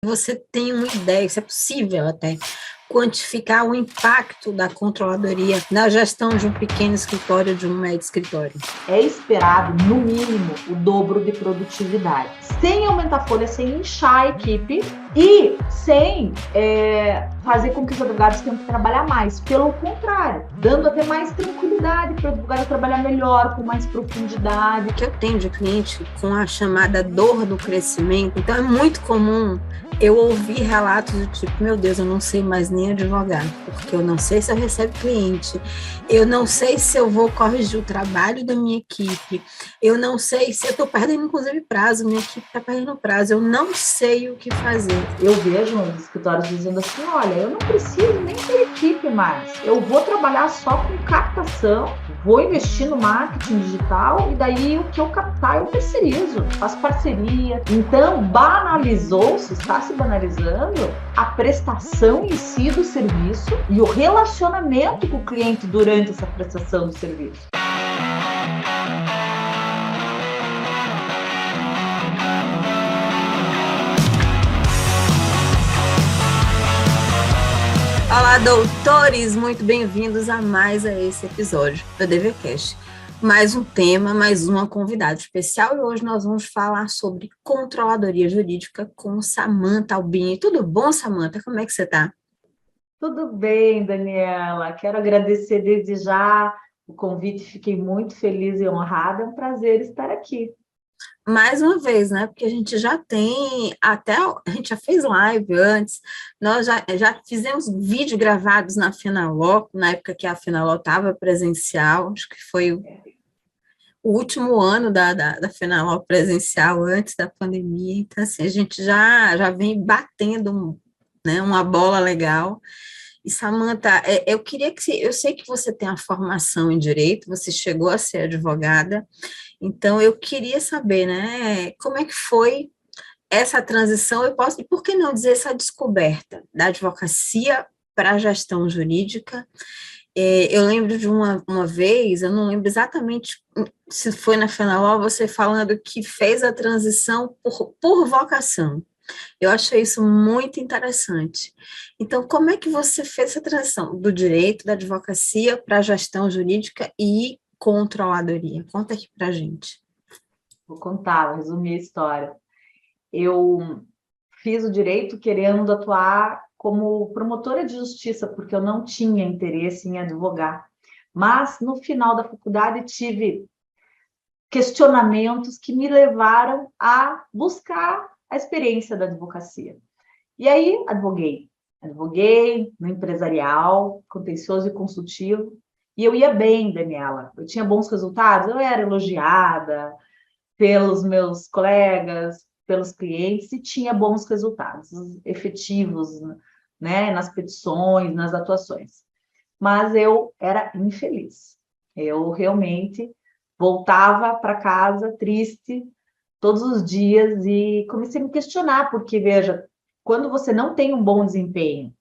Você tem uma ideia, se é possível até, quantificar o impacto da controladoria na gestão de um pequeno escritório, de um médio escritório? É esperado, no mínimo, o dobro de produtividade. Sem aumentar a folha, sem inchar a equipe e sem fazer com que os advogados tenham que trabalhar mais. Pelo contrário, dando até mais tranquilidade para o advogado trabalhar melhor, com mais profundidade. O que eu tenho de cliente com a chamada dor do crescimento, então é muito comum eu ouvir relatos do tipo, meu Deus, eu não sei mais nem advogar, porque eu não sei se eu recebo cliente, eu não sei se eu vou corrigir o trabalho da minha equipe, eu não sei se eu estou perdendo, inclusive, prazo, minha equipe está perdendo prazo, eu não sei o que fazer. Eu vejo uns escritórios dizendo assim, olha, eu não preciso nem ter equipe mais, eu vou trabalhar só com captação, vou investir no marketing digital e daí o que eu captar eu terceirizo, faço parceria. Então, banalizou-se, está se banalizando a prestação em si do serviço e o relacionamento com o cliente durante essa prestação do serviço. Olá, doutores! Muito bem-vindos a mais esse episódio do DVCast. Mais um tema, mais uma convidada especial, e hoje nós vamos falar sobre controladoria jurídica com Samantha Albini. Tudo bom, Samantha? Como é que você está? Tudo bem, Daniela. Quero agradecer desde já o convite, fiquei muito feliz e honrada. É um prazer estar aqui. Mais uma vez, né? Porque a gente já tem, até a gente já fez live antes, nós já fizemos vídeos gravados na Finaló, na época que a Finaló estava presencial, acho que foi o último ano da Finaló presencial, antes da pandemia. Então, assim, a gente já vem batendo, né, uma bola legal. E, Samantha, eu queria eu sei que você tem a formação em direito, você chegou a ser advogada, então eu queria saber, né, como é que foi essa transição, e por que não dizer essa descoberta da advocacia para a gestão jurídica. Eu lembro de uma vez, eu não lembro exatamente se foi na Fenaló, você falando que fez a transição por vocação. Eu achei isso muito interessante. Então, como é que você fez essa transição do direito, da advocacia para a gestão jurídica e controladoria? Conta aqui para a gente. Vou contar, vou resumir a história. Eu fiz o direito querendo atuar como promotora de justiça, porque eu não tinha interesse em advogar. Mas, no final da faculdade, tive questionamentos que me levaram a buscar a experiência da advocacia. E aí, advoguei no empresarial, contencioso e consultivo, e eu ia bem, Daniela. Eu tinha bons resultados, eu era elogiada pelos meus colegas, pelos clientes, e tinha bons resultados efetivos, né, nas petições, nas atuações. Mas eu era infeliz. Eu realmente voltava para casa triste todos os dias e comecei a me questionar, porque, veja, quando você não tem um bom desempenho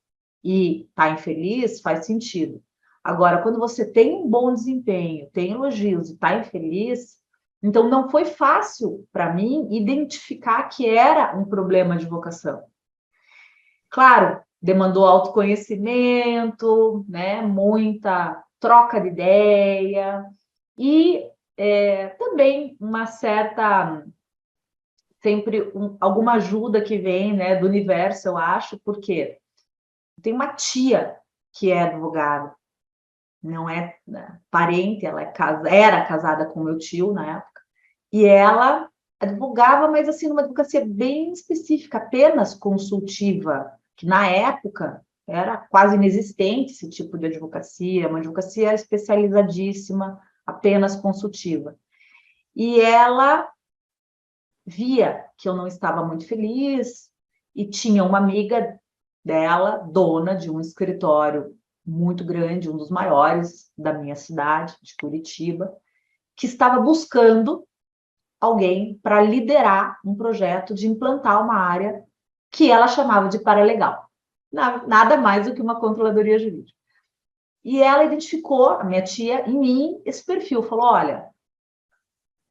e está infeliz, faz sentido. Agora, quando você tem um bom desempenho, tem elogios e está infeliz, então não foi fácil para mim identificar que era um problema de vocação. Claro, demandou autoconhecimento, né, muita troca de ideia e também uma certa sempre alguma ajuda que vem, né, do universo, eu acho, porque tem uma tia que é advogada, não é, né, parente, ela era casada com meu tio na época, e ela advogava, mas assim, numa advocacia bem específica, apenas consultiva, que na época era quase inexistente esse tipo de advocacia, uma advocacia especializadíssima, apenas consultiva. E ela via que eu não estava muito feliz e tinha uma amiga dela, dona de um escritório muito grande, um dos maiores da minha cidade, de Curitiba, que estava buscando alguém para liderar um projeto de implantar uma área que ela chamava de paralegal. Nada mais do que uma controladoria jurídica. E ela identificou, a minha tia, em mim, esse perfil. Falou, olha,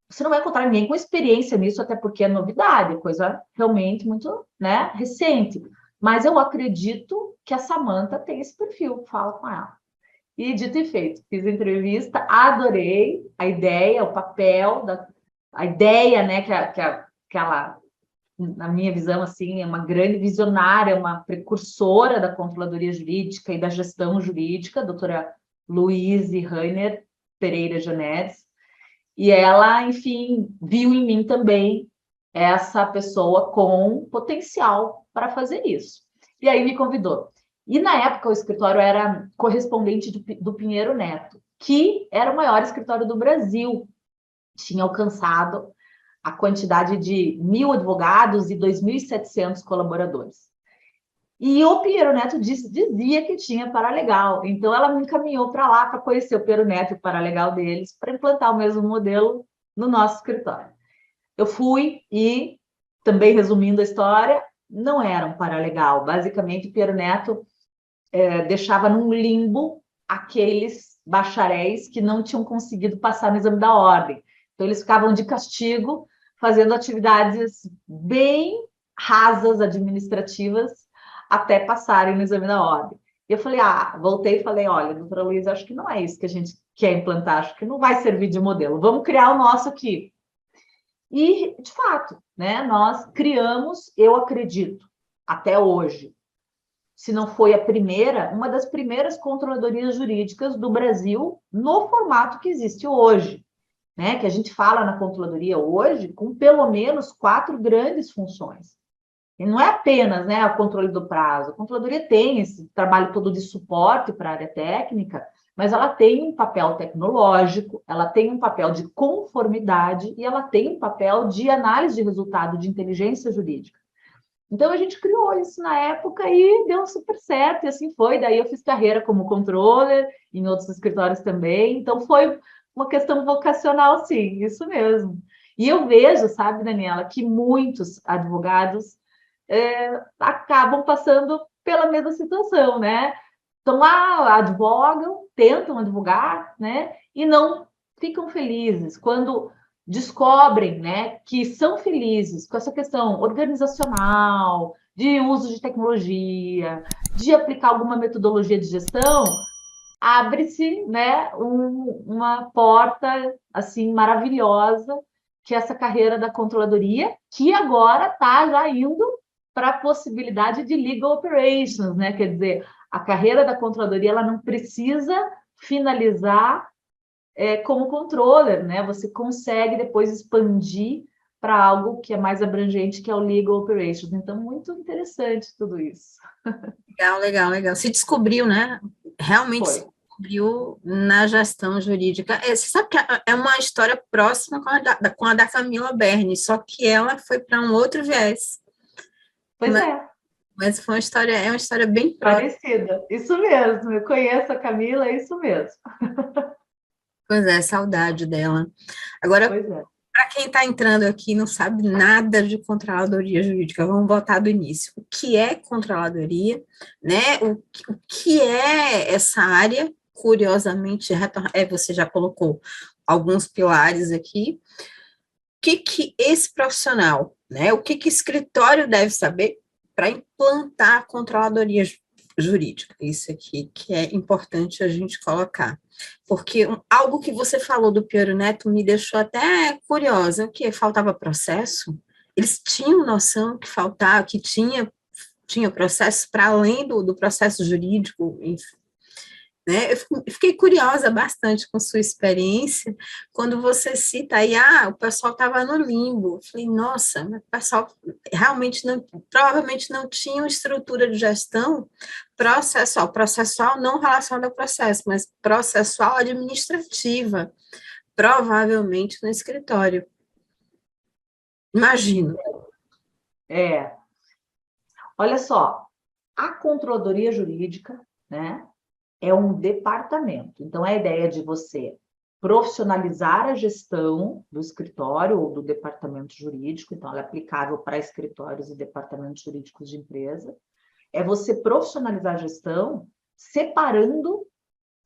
você não vai encontrar ninguém com experiência nisso, até porque é novidade, é coisa realmente muito, né, recente. Mas eu acredito que a Samantha tem esse perfil, fala com ela. E dito e feito, fiz a entrevista, adorei a ideia, o papel, a ideia, né, que ela, na minha visão, assim, é uma grande visionária, uma precursora da controladoria jurídica e da gestão jurídica, a doutora Luíse Rainer Pereira Janedes. E ela, enfim, viu em mim também essa pessoa com potencial para fazer isso. E aí me convidou. E na época o escritório era correspondente do Pinheiro Neto, que era o maior escritório do Brasil. Tinha alcançado a quantidade de 1.000 advogados e 2.700 colaboradores. E o Pinheiro Neto dizia que tinha paralegal. Então, ela me encaminhou para lá para conhecer o Pinheiro Neto e o paralegal deles, para implantar o mesmo modelo no nosso escritório. Eu fui e, também resumindo a história, não era um paralegal. Basicamente, o Pinheiro Neto deixava num limbo aqueles bacharéis que não tinham conseguido passar no exame da ordem. Então, eles ficavam de castigo, fazendo atividades bem rasas, administrativas, até passarem no exame da ordem. E eu falei, voltei e falei, olha, doutora Luísa, acho que não é isso que a gente quer implantar, acho que não vai servir de modelo, vamos criar o nosso aqui. E, de fato, né, nós criamos, eu acredito, até hoje, se não foi a primeira, uma das primeiras controladorias jurídicas do Brasil no formato que existe hoje, né? Que a gente fala na controladoria hoje com pelo menos 4 grandes funções. E não é apenas, né, o controle do prazo. A controladoria tem esse trabalho todo de suporte para a área técnica, mas ela tem um papel tecnológico, ela tem um papel de conformidade e ela tem um papel de análise de resultado de inteligência jurídica. Então, a gente criou isso na época e deu super certo, e assim foi. Daí, eu fiz carreira como controller, em outros escritórios também. Então, foi uma questão vocacional, sim, isso mesmo. E eu vejo, sabe, Daniela, que muitos advogados acabam passando pela mesma situação, né? Então, advogam, tentam advogar, né? E não ficam felizes quando descobrem, né, que são felizes com essa questão organizacional, de uso de tecnologia, de aplicar alguma metodologia de gestão, abre-se, né, uma porta assim maravilhosa, que é essa carreira da controladoria, que agora está já indo para a possibilidade de legal operations, né? Quer dizer, a carreira da controladoria ela não precisa finalizar como controller, né? Você consegue depois expandir para algo que é mais abrangente, que é o legal operations. Então, muito interessante tudo isso. Legal, legal, legal. Se descobriu, né? Realmente se Foi. descobriu na gestão jurídica. Você sabe que é uma história próxima com a da Camila Berni, só que ela foi para um outro viés. Pois é. Mas é uma história bem próxima. Parecida. Isso mesmo. Eu conheço a Camila, é isso mesmo. Pois é, saudade dela. Agora, Pois é. para quem está entrando aqui e não sabe nada de controladoria jurídica, vamos voltar do início. O que é controladoria, né? O que é essa área? Curiosamente, você já colocou alguns pilares aqui. O que esse profissional, né? O que escritório deve saber para implantar a controladoria jurídica? Isso aqui que é importante a gente colocar. Porque algo que você falou do Pinheiro Neto me deixou até curiosa, o que faltava processo? Eles tinham noção que faltava, que tinha processo para além do processo jurídico, enfim, né? Eu fiquei curiosa bastante com sua experiência, quando você cita aí, o pessoal estava no limbo. Eu falei, nossa, o pessoal realmente provavelmente não tinha uma estrutura de gestão processual não relacionada ao processo, mas processual administrativa, provavelmente no escritório. Imagino. Olha só, a controladoria jurídica, né, é um departamento. Então, a ideia de você profissionalizar a gestão do escritório ou do departamento jurídico, então ela é aplicável para escritórios e departamentos jurídicos de empresa, é você profissionalizar a gestão separando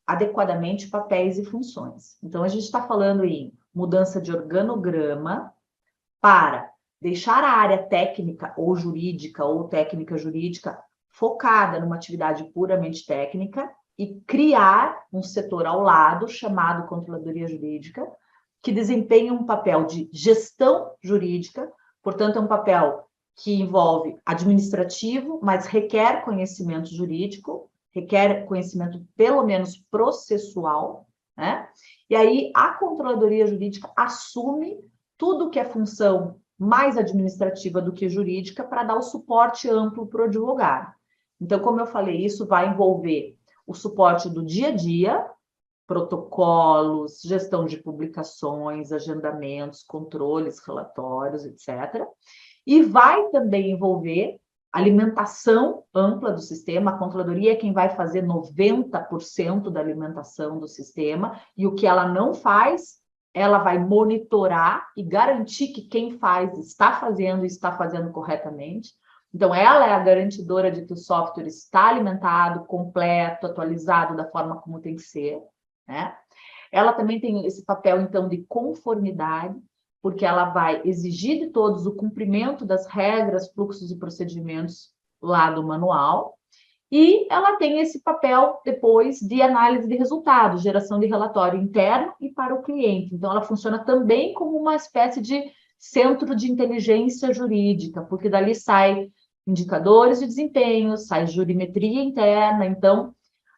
adequadamente papéis e funções. Então, a gente está falando em mudança de organograma para deixar a área técnica ou jurídica ou técnica jurídica focada numa atividade puramente técnica e criar um setor ao lado chamado Controladoria Jurídica, que desempenha um papel de gestão jurídica, portanto, é um papel que envolve administrativo, mas requer conhecimento jurídico, requer conhecimento pelo menos processual, né? E aí a Controladoria Jurídica assume tudo que é função mais administrativa do que jurídica para dar o suporte amplo para o advogado. Então, como eu falei, isso vai envolver o suporte do dia a dia, protocolos, gestão de publicações, agendamentos, controles, relatórios, etc. E vai também envolver alimentação ampla do sistema. A controladoria é quem vai fazer 90% da alimentação do sistema, e o que ela não faz, ela vai monitorar e garantir que quem faz está fazendo e está fazendo corretamente. Então, ela é a garantidora de que o software está alimentado, completo, atualizado da forma como tem que ser, né? Ela também tem esse papel, então, de conformidade, porque ela vai exigir de todos o cumprimento das regras, fluxos e procedimentos lá do manual, e ela tem esse papel depois de análise de resultados, geração de relatório interno e para o cliente. Então, ela funciona também como uma espécie de centro de inteligência jurídica, porque dali sai indicadores de desempenho, sai jurimetria interna. Então,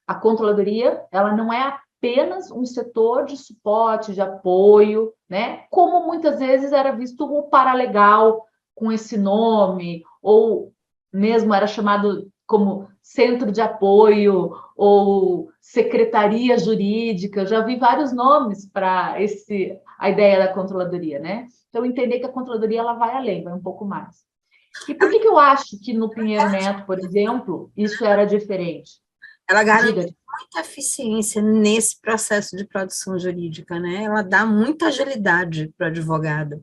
a controladoria, ela não é apenas um setor de suporte, de apoio, né? Como muitas vezes era visto o paralegal com esse nome, ou mesmo era chamado como centro de apoio ou secretaria jurídica. Eu já vi vários nomes para a ideia da controladoria, né? Então, entender que a controladoria ela vai além, vai um pouco mais. E por que eu acho que no Pinheiro Neto, por exemplo, isso era diferente? Ela garante muita eficiência nesse processo de produção jurídica, né? Ela dá muita agilidade para o advogado.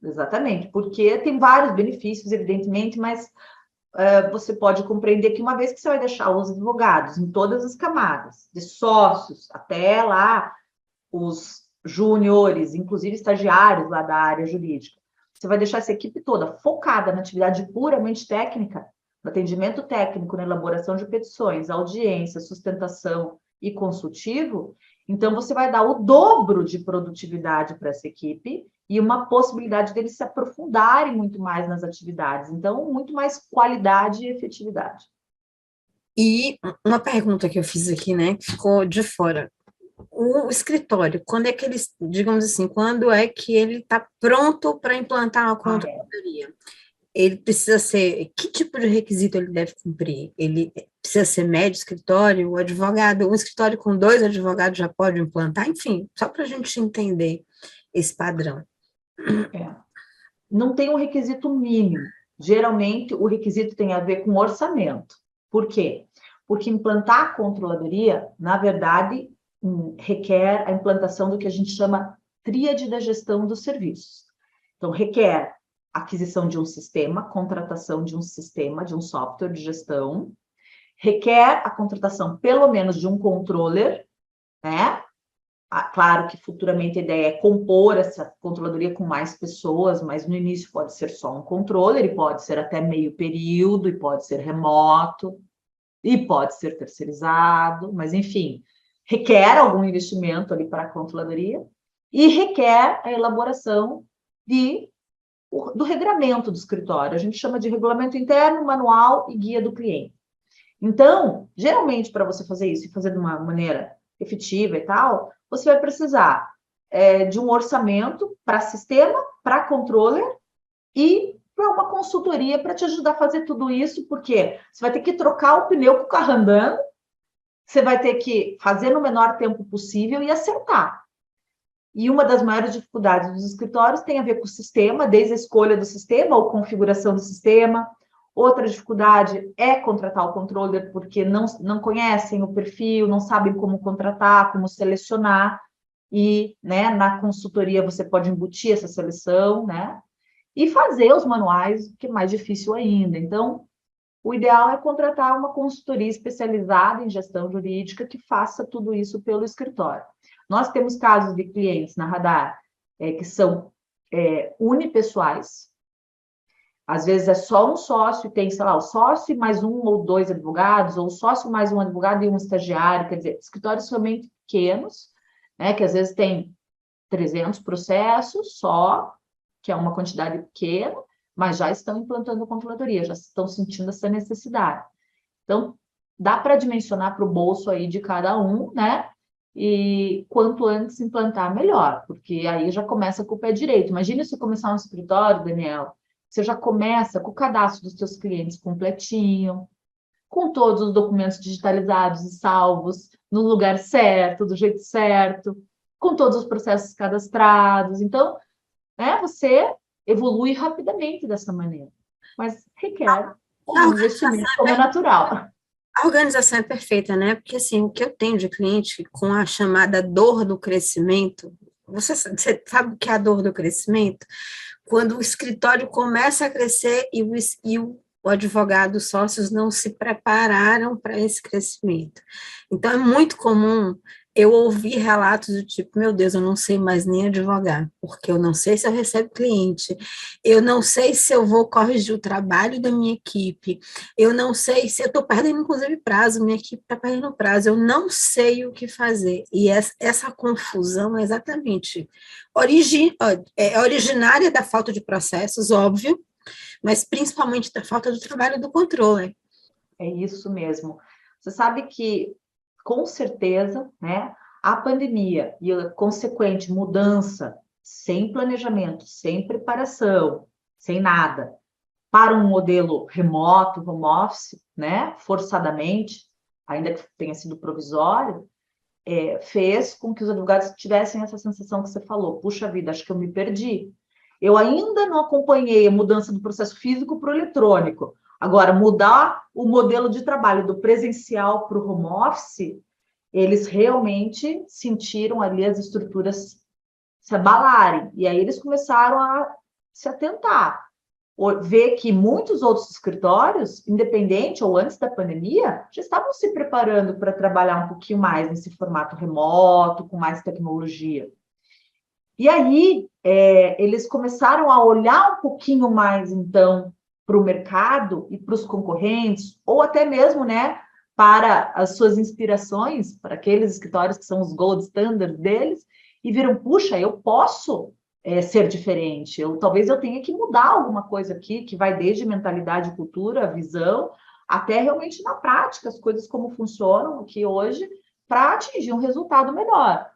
Exatamente, porque tem vários benefícios, evidentemente, mas você pode compreender que uma vez que você vai deixar os advogados em todas as camadas, de sócios até lá os júniores, inclusive estagiários lá da área jurídica, você vai deixar essa equipe toda focada na atividade puramente técnica, no atendimento técnico, na elaboração de petições, audiência, sustentação e consultivo. Então, você vai dar o dobro de produtividade para essa equipe e uma possibilidade deles se aprofundarem muito mais nas atividades. Então, muito mais qualidade e efetividade. E uma pergunta que eu fiz aqui, né, que ficou de fora. O escritório, quando é que ele, digamos assim, quando é que ele está pronto para implantar a controladoria? Ele precisa ser, que tipo de requisito ele deve cumprir? Ele precisa ser médio escritório, o advogado, um escritório com 2 advogados já pode implantar? Enfim, só para a gente entender esse padrão. Não tem um requisito mínimo. Geralmente, o requisito tem a ver com orçamento. Por quê? Porque implantar a controladoria, na verdade, requer a implantação do que a gente chama tríade da gestão dos serviços. Então, requer aquisição de um sistema, contratação de um sistema, de um software de gestão, requer a contratação, pelo menos, de um controller, né? Claro que futuramente a ideia é compor essa controladoria com mais pessoas, mas no início pode ser só um controller, e pode ser até meio período, e pode ser remoto, e pode ser terceirizado, mas enfim, requer algum investimento ali para a controladoria, e requer a elaboração do regramento do escritório. A gente chama de regulamento interno, manual e guia do cliente. Então, geralmente, para você fazer isso e fazer de uma maneira efetiva e tal, você vai precisar de um orçamento para sistema, para controller e para uma consultoria para te ajudar a fazer tudo isso, porque você vai ter que trocar o pneu com o carro andando, você vai ter que fazer no menor tempo possível e acertar. E uma das maiores dificuldades dos escritórios tem a ver com o sistema, desde a escolha do sistema ou configuração do sistema. Outra dificuldade é contratar o controller, porque não conhecem o perfil, não sabem como contratar, como selecionar. E, né, na consultoria você pode embutir essa seleção, né? E fazer os manuais, que é mais difícil ainda. Então, o ideal é contratar uma consultoria especializada em gestão jurídica que faça tudo isso pelo escritório. Nós temos casos de clientes na Radar que são unipessoais. Às vezes é só um sócio e tem, sei lá, o sócio e mais um ou dois advogados, ou o sócio mais um advogado e um estagiário, quer dizer, escritórios realmente pequenos, né, que às vezes tem 300 processos só, que é uma quantidade pequena, mas já estão implantando a controladoria, já estão sentindo essa necessidade. Então, dá para dimensionar para o bolso aí de cada um, né? E quanto antes implantar, melhor, porque aí já começa com o pé direito. Imagina se começar um escritório, Daniel, você já começa com o cadastro dos seus clientes completinho, com todos os documentos digitalizados e salvos no lugar certo, do jeito certo, com todos os processos cadastrados. Então, né, você evolui rapidamente dessa maneira, mas requer um investimento como é natural. A organização é perfeita, né? Porque, assim, o que eu tenho de cliente com a chamada dor do crescimento, você sabe o que é a dor do crescimento? Quando o escritório começa a crescer e o advogado, os sócios não se prepararam para esse crescimento. Então, é muito comum eu ouvir relatos do tipo, meu Deus, eu não sei mais nem advogar, porque eu não sei se eu recebo cliente, eu não sei se eu vou corrigir o trabalho da minha equipe, eu não sei se eu estou perdendo, inclusive, prazo, minha equipe está perdendo prazo, eu não sei o que fazer. E essa confusão é exatamente originária da falta de processos, óbvio, mas principalmente da falta do trabalho do controle. É isso mesmo. Você sabe que, com certeza, né, a pandemia e a consequente mudança sem planejamento, sem preparação, sem nada, para um modelo remoto, home office, né, forçadamente, ainda que tenha sido provisório, fez com que os advogados tivessem essa sensação que você falou, puxa vida, acho que eu me perdi. Eu ainda não acompanhei a mudança do processo físico para o eletrônico. Agora, mudar o modelo de trabalho do presencial para o home office, eles realmente sentiram ali as estruturas se abalarem. E aí eles começaram a se atentar. Ver que muitos outros escritórios, independente ou antes da pandemia, já estavam se preparando para trabalhar um pouquinho mais nesse formato remoto, com mais tecnologia. E aí, eles começaram a olhar um pouquinho mais, então, para o mercado e para os concorrentes, ou até mesmo, né, para as suas inspirações, para aqueles escritórios que são os gold standard deles, e viram, puxa, eu posso ser diferente, talvez eu tenha que mudar alguma coisa aqui, que vai desde mentalidade, cultura, visão, até realmente na prática, as coisas como funcionam aqui hoje, para atingir um resultado melhor.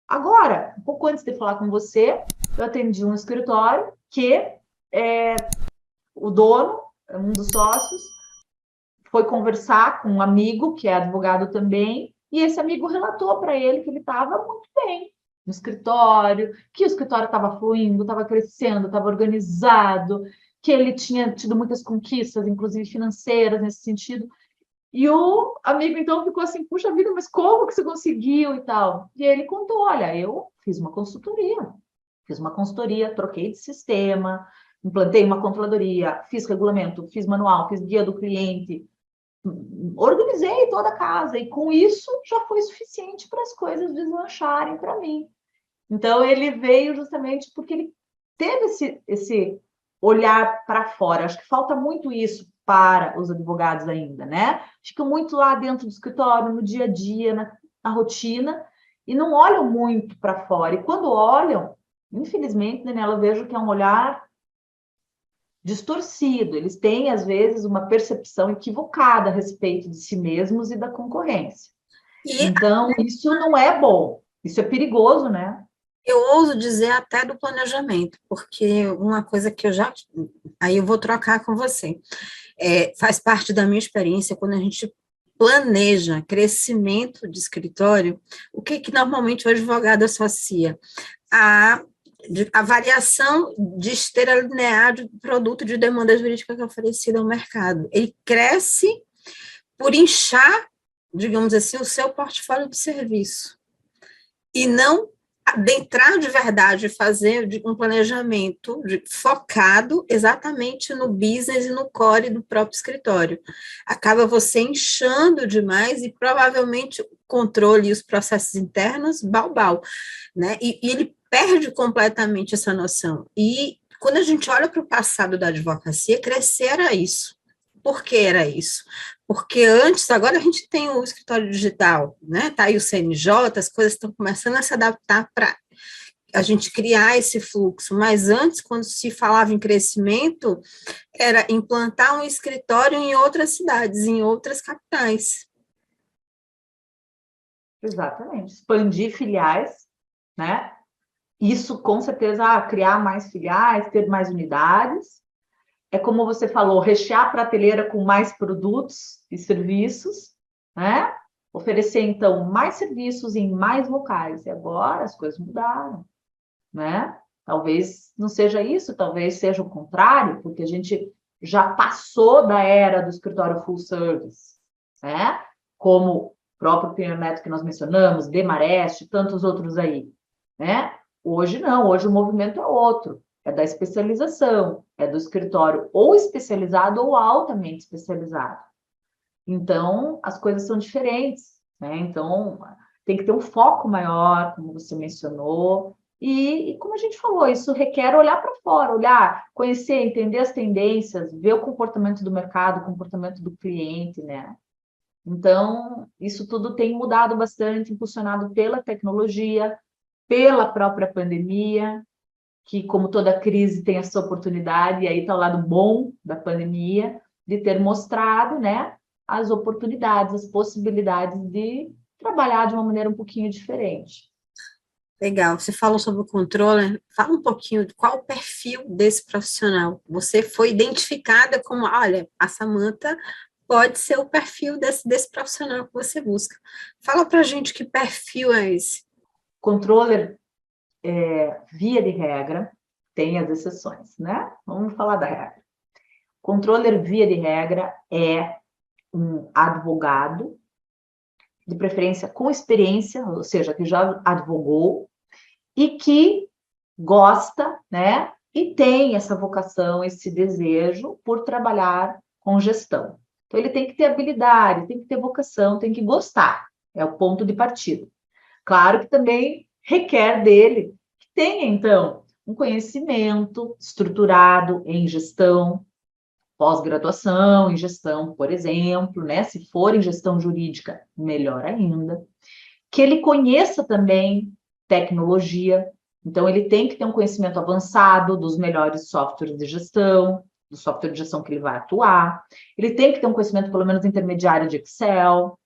Agora, um pouco antes de falar com você, eu atendi um escritório que o dono, um dos sócios, foi conversar com um amigo, que é advogado também, e esse amigo relatou para ele que ele estava muito bem no escritório, que o escritório estava fluindo, estava crescendo, estava organizado, que ele tinha tido muitas conquistas, inclusive financeiras, nesse sentido. E o amigo, então, ficou assim, puxa vida, mas como que você conseguiu e tal? E ele contou, olha, eu fiz uma consultoria, troquei de sistema, implantei uma controladoria, fiz regulamento, fiz manual, fiz guia do cliente, organizei toda a casa, e com isso já foi suficiente para as coisas deslancharem para mim. Então, ele veio justamente porque ele teve esse olhar para fora. Acho que falta muito isso para os advogados ainda, né? Ficam muito lá dentro do escritório, no dia a dia, na rotina, e não olham muito para fora. E quando olham, infelizmente, Daniela, eu vejo que é um olhar distorcido. Eles têm, às vezes, uma percepção equivocada a respeito de si mesmos e da concorrência. Então, isso não é bom. Isso é perigoso, né? Eu ouso dizer até do planejamento, porque uma coisa que aí eu vou trocar com você, faz parte da minha experiência, quando a gente planeja crescimento de escritório, o que normalmente o advogado associa? A variação de esteira linear de produto de demanda jurídica que é oferecida ao mercado. Ele cresce por inchar, digamos assim, o seu portfólio de serviço, e não adentrar de verdade, fazer um planejamento focado exatamente no business e no core do próprio escritório. Acaba você inchando demais e provavelmente controle e os processos internos, bal, né? E ele perde completamente essa noção. E quando a gente olha para o passado da advocacia, crescer era isso. Por que era isso? Porque antes, agora a gente tem o escritório digital, né? Tá aí o CNJ, as coisas estão começando a se adaptar para a gente criar esse fluxo, mas antes, quando se falava em crescimento, era implantar um escritório em outras cidades, em outras capitais. Exatamente. Expandir filiais, né? Isso, com certeza, criar mais filiais, ter mais unidades. É como você falou, rechear a prateleira com mais produtos e serviços, né? Oferecer, então, mais serviços em mais locais. E agora as coisas mudaram, né? Talvez não seja isso, talvez seja o contrário, porque a gente já passou da era do escritório full service, né? Como o próprio primeiro método que nós mencionamos, Demarest, tantos outros aí, né? Hoje não, hoje o movimento é outro, é da especialização, é do escritório ou especializado ou altamente especializado. Então, as coisas são diferentes, né? Então, tem que ter um foco maior, como você mencionou, e como a gente falou, isso requer olhar para fora, olhar, conhecer, entender as tendências, ver o comportamento do mercado, o comportamento do cliente, né? Então, isso tudo tem mudado bastante, impulsionado pela tecnologia, pela própria pandemia, que, como toda crise, tem a sua oportunidade, e aí está o lado bom da pandemia, de ter mostrado, né, as oportunidades, as possibilidades de trabalhar de uma maneira um pouquinho diferente. Legal, você falou sobre o controller, fala um pouquinho de qual o perfil desse profissional. Você foi identificada como, olha, a Samantha pode ser o perfil desse profissional que você busca. Fala pra gente que perfil é esse. Controller, via de regra, tem as exceções, né? Vamos falar da regra. Controller, via de regra, é um advogado, de preferência com experiência, ou seja, que já advogou, e que gosta, né? E tem essa vocação, esse desejo por trabalhar com gestão. Então, ele tem que ter habilidade, tem que ter vocação, tem que gostar. É o ponto de partida. Claro que também requer dele que tenha, então, um conhecimento estruturado em gestão, pós-graduação em gestão, por exemplo, né? Se for em gestão jurídica, melhor ainda. Que ele conheça também tecnologia, então ele tem que ter um conhecimento avançado dos melhores softwares de gestão, do software de gestão que ele vai atuar. Ele tem que ter um conhecimento, pelo menos, intermediário de Excel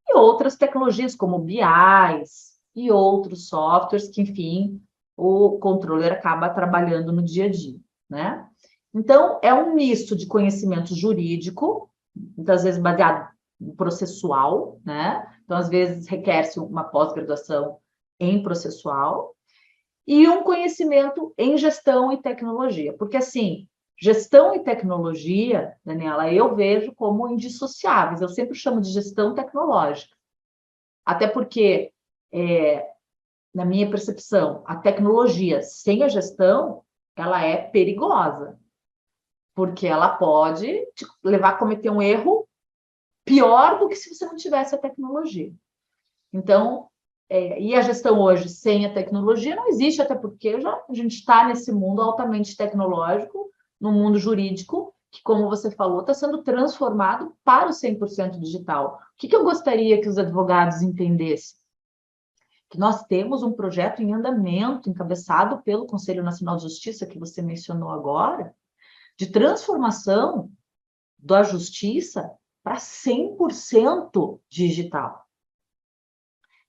e outras tecnologias, como BIs e outros softwares que, enfim, o controller acaba trabalhando no dia a dia, né? Então, é um misto de conhecimento jurídico, muitas vezes baseado em processual, né? Então, às vezes, requer-se uma pós-graduação em processual e um conhecimento em gestão e tecnologia. Porque, assim, gestão e tecnologia, Daniela, eu vejo como indissociáveis. Eu sempre chamo de gestão tecnológica. Até porque, na minha percepção, a tecnologia sem a gestão, ela é perigosa. Porque ela pode te levar a cometer um erro pior do que se você não tivesse a tecnologia. Então, e a gestão hoje sem a tecnologia não existe, até porque a gente está nesse mundo altamente tecnológico, no mundo jurídico, que, como você falou, está sendo transformado para o 100% digital. O que eu gostaria que os advogados entendessem? Que nós temos um projeto em andamento, encabeçado pelo Conselho Nacional de Justiça, que você mencionou agora, de transformação da justiça para 100% digital.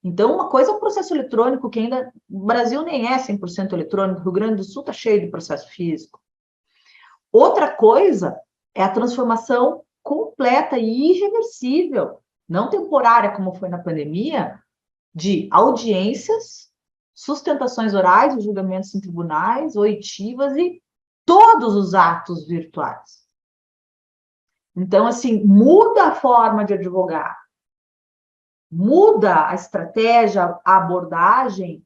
Então, uma coisa é o processo eletrônico, que ainda o Brasil nem é 100% eletrônico, o Rio Grande do Sul está cheio de processo físico. Outra coisa é a transformação completa e irreversível, não temporária, como foi na pandemia, de audiências, sustentações orais, os julgamentos em tribunais, oitivas e todos os atos virtuais. Então, assim, muda a forma de advogar, muda a estratégia, a abordagem,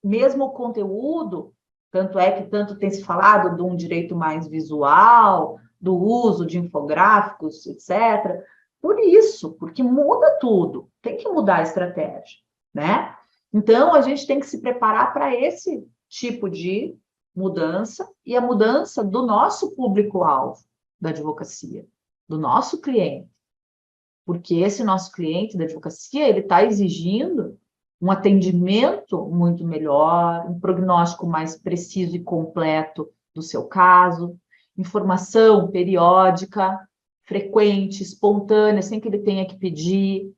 mesmo o conteúdo, tanto é que tanto tem se falado de um direito mais visual, do uso de infográficos, etc. por isso, porque muda tudo, tem que mudar a estratégia, né? Então, a gente tem que se preparar para esse tipo de mudança e a mudança do nosso público-alvo da advocacia, do nosso cliente. Porque esse nosso cliente da advocacia, ele está exigindo um atendimento muito melhor, um prognóstico mais preciso e completo do seu caso, informação periódica, frequente, espontânea, sem que ele tenha que pedir.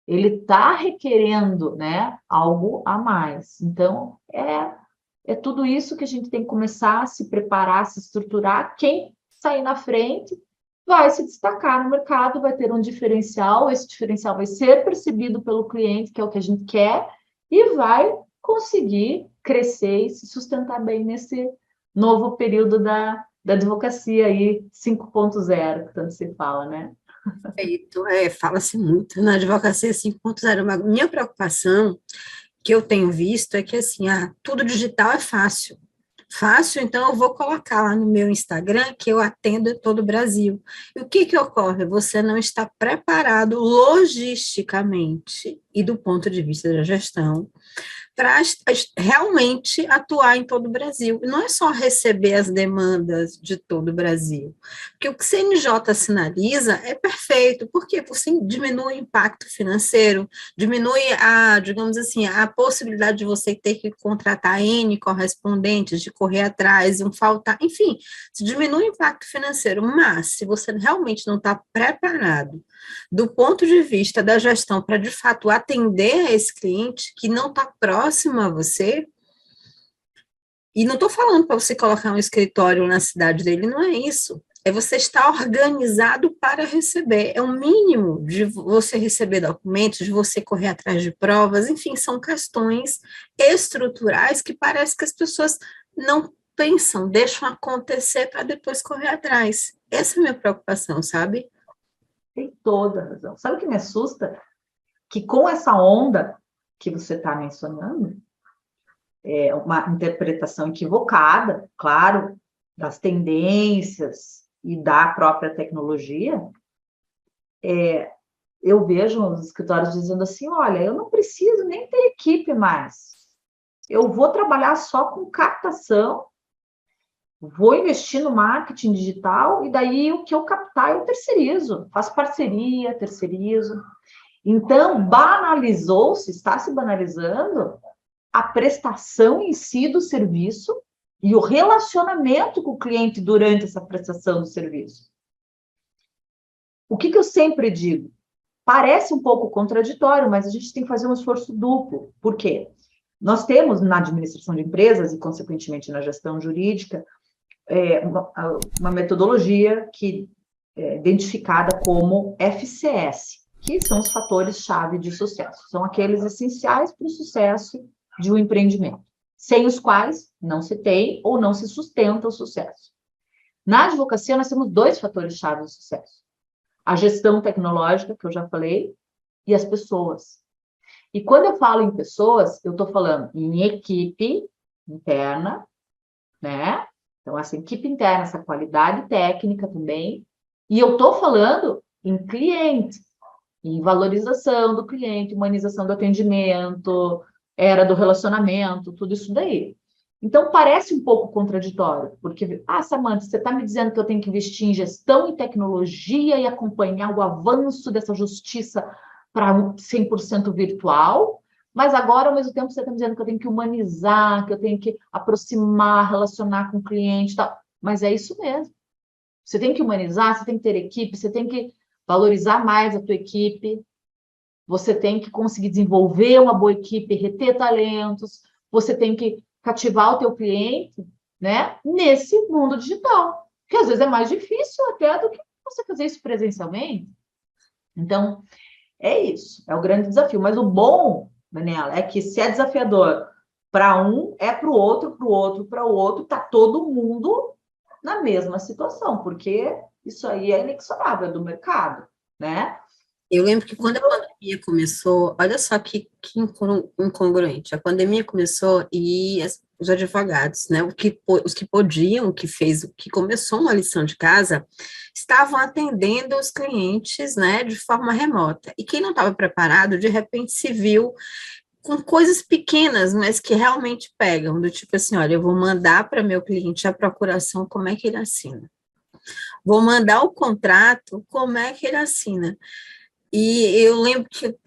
Ele está requerendo, né, algo a mais. Então, é tudo isso que a gente tem que começar a se preparar, se estruturar. Quem sair na frente vai se destacar no mercado, vai ter um diferencial, esse diferencial vai ser percebido pelo cliente, que é o que a gente quer, e vai conseguir crescer e se sustentar bem nesse novo período da advocacia aí 5.0, que tanto se fala, né? Perfeito. Fala-se muito na advocacia 5.0. Minha preocupação que eu tenho visto é que, assim, tudo digital é fácil. Fácil, então eu vou colocar lá no meu Instagram que eu atendo em todo o Brasil. E o que que ocorre? Você não está preparado logisticamente e do ponto de vista da gestão para realmente atuar em todo o Brasil. E não é só receber as demandas de todo o Brasil. Porque o que o CNJ sinaliza é perfeito, porque você diminui o impacto financeiro, diminui digamos assim, a possibilidade de você ter que contratar N correspondentes, de correr atrás, um faltar, enfim, se diminui o impacto financeiro, mas se você realmente não está preparado do ponto de vista da gestão para, de fato, atender a esse cliente que não está próximo a você, e não estou falando para você colocar um escritório na cidade dele, não é isso. É você estar organizado para receber. É o mínimo de você receber documentos, de você correr atrás de provas, enfim, são questões estruturais que parece que as pessoas não pensam, deixam acontecer para depois correr atrás. Essa é a minha preocupação, sabe? Tem toda a razão. Sabe o que me assusta? Que com essa onda que você está mencionando, é uma interpretação equivocada, claro, das tendências e da própria tecnologia, eu vejo os escritórios dizendo assim, olha, eu não preciso nem ter equipe mais, eu vou trabalhar só com captação, vou investir no marketing digital, e daí o que eu captar eu terceirizo, faço parceria, terceirizo. Então, banalizou-se, está se banalizando a prestação em si do serviço e o relacionamento com o cliente durante essa prestação do serviço. O que eu sempre digo? Parece um pouco contraditório, mas a gente tem que fazer um esforço duplo. Por quê? Nós temos na administração de empresas e, consequentemente, na gestão jurídica, uma metodologia que é identificada como FCS, que são os fatores-chave de sucesso. São aqueles essenciais para o sucesso de um empreendimento, sem os quais não se tem ou não se sustenta o sucesso. Na advocacia, nós temos dois fatores-chave de sucesso. A gestão tecnológica, que eu já falei, e as pessoas. E quando eu falo em pessoas, eu estou falando em equipe interna, né? Então, essa equipe interna, essa qualidade técnica também. E eu estou falando em cliente, em valorização do cliente, humanização do atendimento, era do relacionamento, tudo isso daí. Então, parece um pouco contraditório, porque, Samantha, você está me dizendo que eu tenho que investir em gestão e tecnologia e acompanhar o avanço dessa justiça para 100% virtual, mas agora, ao mesmo tempo, você está me dizendo que eu tenho que humanizar, que eu tenho que aproximar, relacionar com o cliente, tal. Mas é isso mesmo. Você tem que humanizar, você tem que ter equipe, você tem que valorizar mais a tua equipe, você tem que conseguir desenvolver uma boa equipe, reter talentos, você tem que cativar o teu cliente, né, nesse mundo digital, que às vezes é mais difícil até do que você fazer isso presencialmente. Então, é isso, é o grande desafio. Mas o bom, Daniela, é que se é desafiador para um, é para o outro, para o outro, para o outro, está todo mundo na mesma situação, porque isso aí é inexorável do mercado, né? Eu lembro que quando a pandemia começou, olha só que incongruente, a pandemia começou e os advogados, né, os que podiam, o que começou uma lição de casa, estavam atendendo os clientes, né, de forma remota. E quem não estava preparado, de repente se viu com coisas pequenas, mas que realmente pegam, do tipo assim, olha, eu vou mandar para meu cliente a procuração, como é que ele assina? Vou mandar o contrato, como é que ele assina? E eu lembro que eu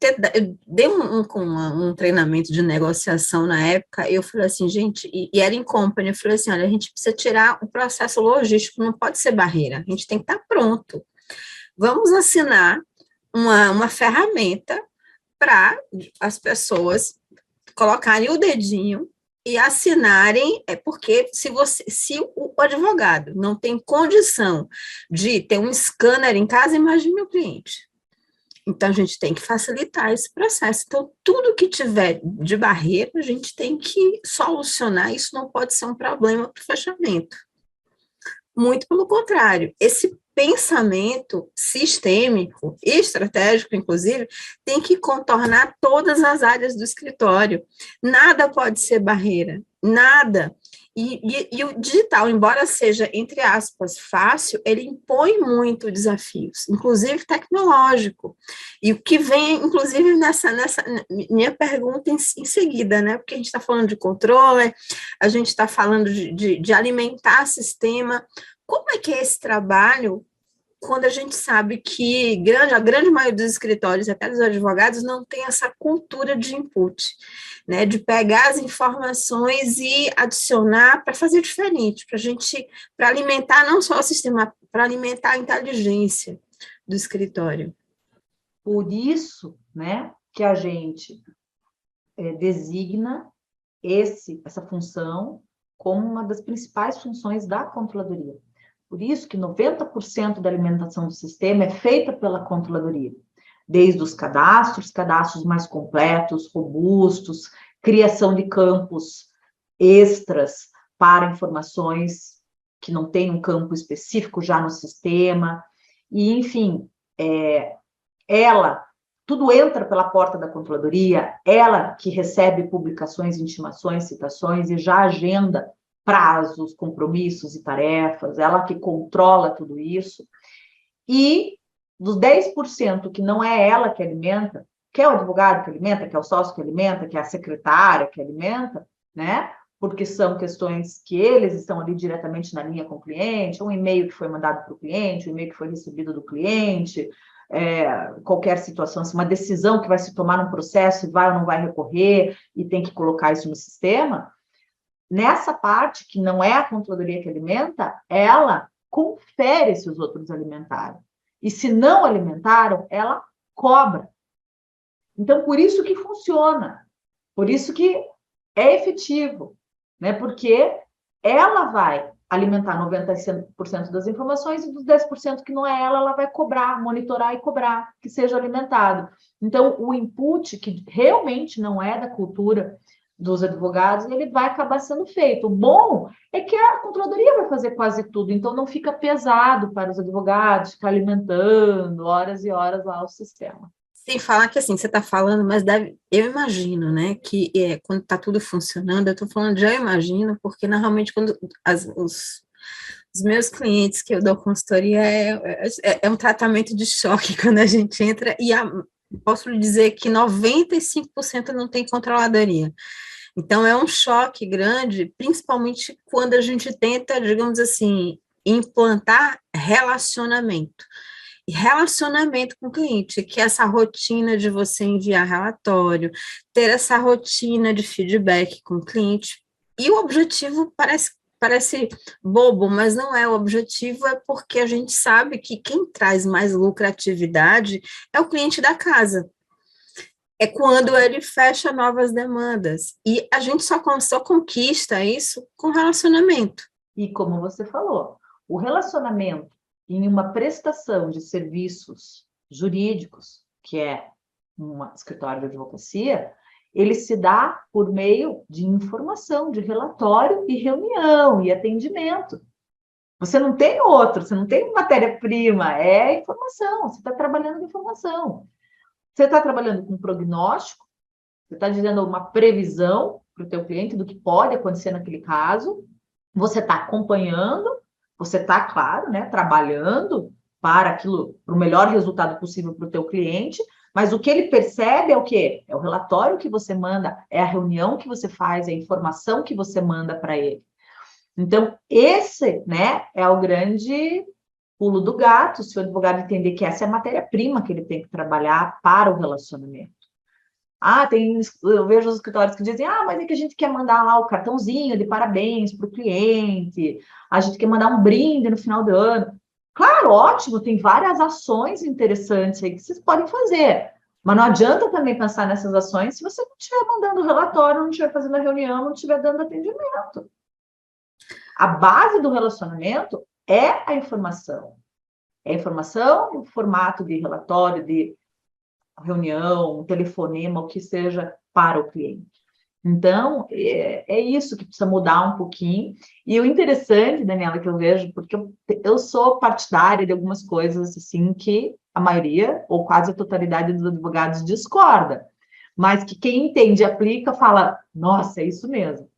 dei um treinamento de negociação na época, eu falei assim, gente, e era em company, eu falei assim, olha, a gente precisa tirar o processo logístico, não pode ser barreira, a gente tem que estar pronto. Vamos assinar uma ferramenta para as pessoas colocarem o dedinho e assinarem, porque se o advogado não tem condição de ter um scanner em casa, imagine o cliente. Então, a gente tem que facilitar esse processo. Então, tudo que tiver de barreira, a gente tem que solucionar. Isso não pode ser um problema para o fechamento. Muito pelo contrário, esse pensamento sistêmico e estratégico, inclusive, tem que contornar todas as áreas do escritório. Nada pode ser barreira, nada. E o digital, embora seja, entre aspas, fácil, ele impõe muito desafios, inclusive tecnológico. E o que vem, inclusive, nessa minha pergunta em seguida, né? Porque a gente está falando de controle, a gente está falando de alimentar sistema. Como é que é esse trabalho quando a gente sabe que a grande maioria dos escritórios, até dos advogados, não tem essa cultura de input, né, de pegar as informações e adicionar para fazer diferente, para alimentar não só o sistema, para alimentar a inteligência do escritório. Por isso, né, que a gente designa essa função como uma das principais funções da controladoria. Por isso que 90% da alimentação do sistema é feita pela controladoria, desde os cadastros mais completos, robustos, criação de campos extras para informações que não têm um campo específico já no sistema, e, enfim, tudo entra pela porta da controladoria, ela que recebe publicações, intimações, citações e já agenda prazos, compromissos e tarefas, ela que controla tudo isso. E dos 10% que não é ela que alimenta, que é o advogado que alimenta, que é o sócio que alimenta, que é a secretária que alimenta, né? Porque são questões que eles estão ali diretamente na linha com o cliente, um e-mail que foi mandado para o cliente, um e-mail que foi recebido do cliente, qualquer situação, assim, uma decisão que vai se tomar num processo e vai ou não vai recorrer e tem que colocar isso no sistema. Nessa parte, que não é a controladoria que alimenta, ela confere se os outros alimentaram. E se não alimentaram, ela cobra. Então, por isso que funciona. Por isso que é efetivo. Né? Porque ela vai alimentar 90% das informações e dos 10% que não é ela vai cobrar, monitorar e cobrar que seja alimentado. Então, o input, que realmente não é da cultura dos advogados, ele vai acabar sendo feito. O bom é que a controladoria vai fazer quase tudo, então não fica pesado para os advogados ficar alimentando horas e horas lá o sistema. Sem falar que, assim, você está falando, mas eu imagino, né, que quando está tudo funcionando, eu estou falando eu imagino, porque normalmente quando os meus clientes que eu dou consultoria é um tratamento de choque quando a gente entra, e posso lhe dizer que 95% não tem controladoria. Então, é um choque grande, principalmente quando a gente tenta, digamos assim, implantar relacionamento. E relacionamento com o cliente, que é essa rotina de você enviar relatório, ter essa rotina de feedback com o cliente. E o objetivo parece bobo, mas não é. O objetivo é porque a gente sabe que quem traz mais lucratividade é o cliente da casa. É quando ele fecha novas demandas. E a gente só conquista isso com relacionamento. E como você falou, o relacionamento em uma prestação de serviços jurídicos, que é um escritório de advocacia, ele se dá por meio de informação, de relatório e reunião e atendimento. Você não tem outro, você não tem matéria-prima, é informação, você está trabalhando com informação. Você está trabalhando com prognóstico, você está dizendo uma previsão para o teu cliente do que pode acontecer naquele caso, você está acompanhando, você está, claro, né, trabalhando para aquilo, para o melhor resultado possível para o teu cliente, mas o que ele percebe é o quê? É o relatório que você manda, é a reunião que você faz, é a informação que você manda para ele. Então, esse, né, é o grande pulo do gato, se o advogado entender que essa é a matéria-prima que ele tem que trabalhar para o relacionamento. Eu vejo os escritórios que dizem, mas é que a gente quer mandar lá o cartãozinho de parabéns para o cliente, a gente quer mandar um brinde no final do ano. Claro, ótimo, tem várias ações interessantes aí que vocês podem fazer, mas não adianta também pensar nessas ações se você não estiver mandando relatório, não estiver fazendo a reunião, não estiver dando atendimento. A base do relacionamento é a informação. É a informação no formato de relatório, de reunião, um telefonema, o que seja para o cliente. Então, é isso que precisa mudar um pouquinho. E o interessante, Daniela, que eu vejo, porque eu sou partidária de algumas coisas assim que a maioria, ou quase a totalidade dos advogados discorda, mas que quem entende e aplica fala, nossa, é isso mesmo.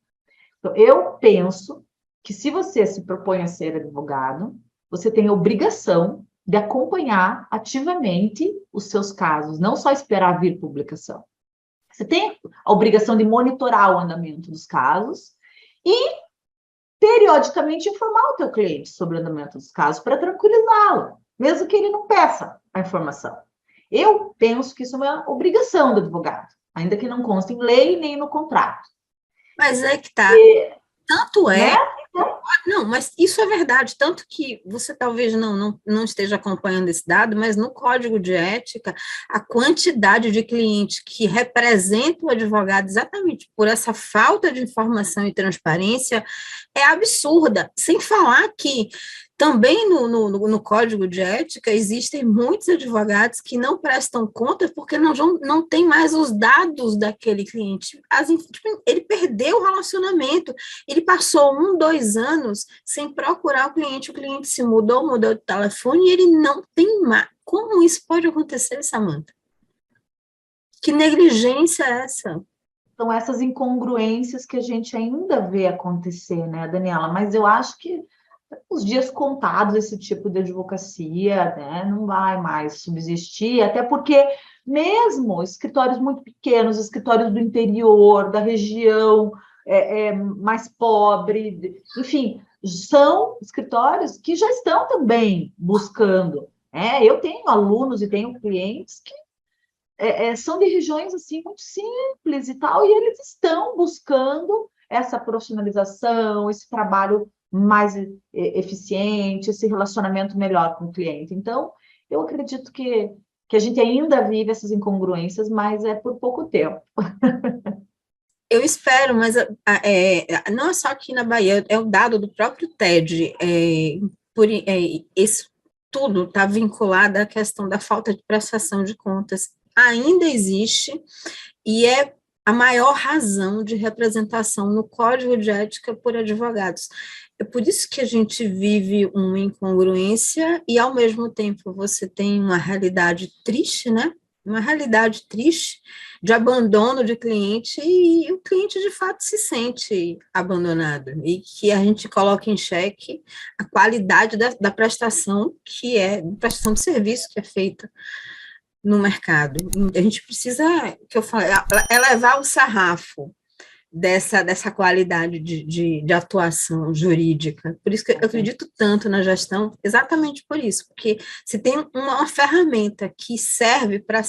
Então, eu penso que se você se propõe a ser advogado, você tem a obrigação de acompanhar ativamente os seus casos, não só esperar vir publicação. Você tem a obrigação de monitorar o andamento dos casos e, periodicamente, informar o teu cliente sobre o andamento dos casos para tranquilizá-lo, mesmo que ele não peça a informação. Eu penso que isso é uma obrigação do advogado, ainda que não conste em lei nem no contrato. Mas é que tá. Tanto é. Né? Não, mas isso é verdade, tanto que você talvez não esteja acompanhando esse dado, mas no Código de Ética, a quantidade de clientes que representam o advogado exatamente por essa falta de informação e transparência é absurda, sem falar que também no Código de Ética existem muitos advogados que não prestam conta porque não tem mais os dados daquele cliente. Ele perdeu o relacionamento, ele passou 1, 2 anos sem procurar o cliente se mudou de telefone e ele não tem mais. Como isso pode acontecer, Samantha? Que negligência é essa? São essas incongruências que a gente ainda vê acontecer, né, Daniela? Mas eu acho que os dias contados esse tipo de advocacia, né, não vai mais subsistir, até porque mesmo escritórios muito pequenos, escritórios do interior, da região mais pobre, enfim, são escritórios que já estão também buscando. Eu tenho alunos e tenho clientes que são de regiões assim muito simples e tal, e eles estão buscando essa profissionalização, esse trabalho mais eficiente, esse relacionamento melhor com o cliente. Então, eu acredito que a gente ainda vive essas incongruências, mas é por pouco tempo. Eu espero, mas não é só aqui na Bahia, é o dado do próprio TED. Isso tudo está vinculado à questão da falta de prestação de contas. Ainda existe, e é a maior razão de representação no Código de Ética por advogados. É por isso que a gente vive uma incongruência e, ao mesmo tempo, você tem uma realidade triste, né? Uma realidade triste de abandono de cliente e o cliente, de fato, se sente abandonado e que a gente coloca em xeque a qualidade da prestação prestação de serviço que é feita no mercado. A gente precisa, que eu falei, elevar o sarrafo dessa qualidade de atuação jurídica. Por isso que eu acredito tanto na gestão, exatamente por isso, porque se tem uma ferramenta que serve para,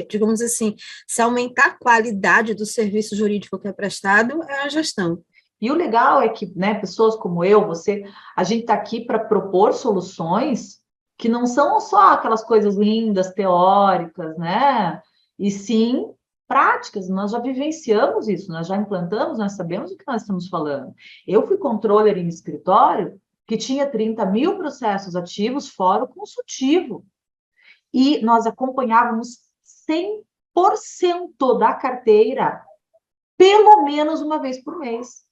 digamos assim, se aumentar a qualidade do serviço jurídico que é prestado, é a gestão. E o legal é que, né, pessoas como eu, você, a gente está aqui para propor soluções que não são só aquelas coisas lindas, teóricas, né? E sim práticas. Nós já vivenciamos isso, nós já implantamos, nós sabemos o que nós estamos falando. Eu fui controller em escritório que tinha 30 mil processos ativos, fora o consultivo. E nós acompanhávamos 100% da carteira, pelo menos uma vez por mês.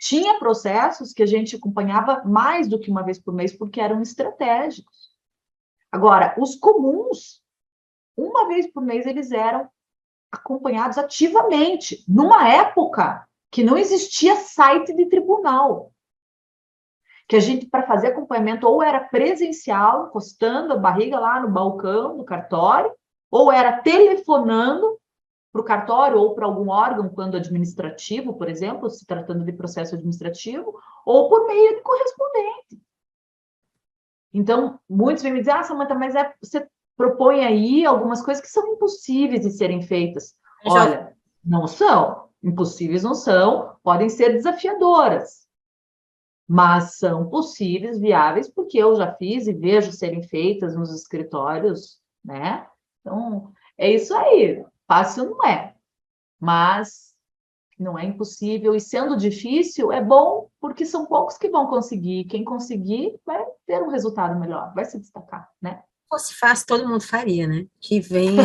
Tinha processos que a gente acompanhava mais do que uma vez por mês, porque eram estratégicos. Agora, os comuns, uma vez por mês, eles eram acompanhados ativamente, numa época que não existia site de tribunal. Que a gente, para fazer acompanhamento, ou era presencial, encostando a barriga lá no balcão do cartório, ou era telefonando para o cartório ou para algum órgão, quando administrativo, por exemplo, se tratando de processo administrativo, ou por meio de correspondente. Então, muitos vêm me dizer, Samanta, mas você propõe aí algumas coisas que são impossíveis de serem feitas. Olha, não são. Impossíveis não são, podem ser desafiadoras, mas são possíveis, viáveis, porque eu já fiz e vejo serem feitas nos escritórios, né? Então, é isso aí. Fácil não é, mas não é impossível. E sendo difícil, é bom, porque são poucos que vão conseguir. Quem conseguir vai ter um resultado melhor, vai se destacar, né? Se fosse fácil, todo mundo faria, né? Que vem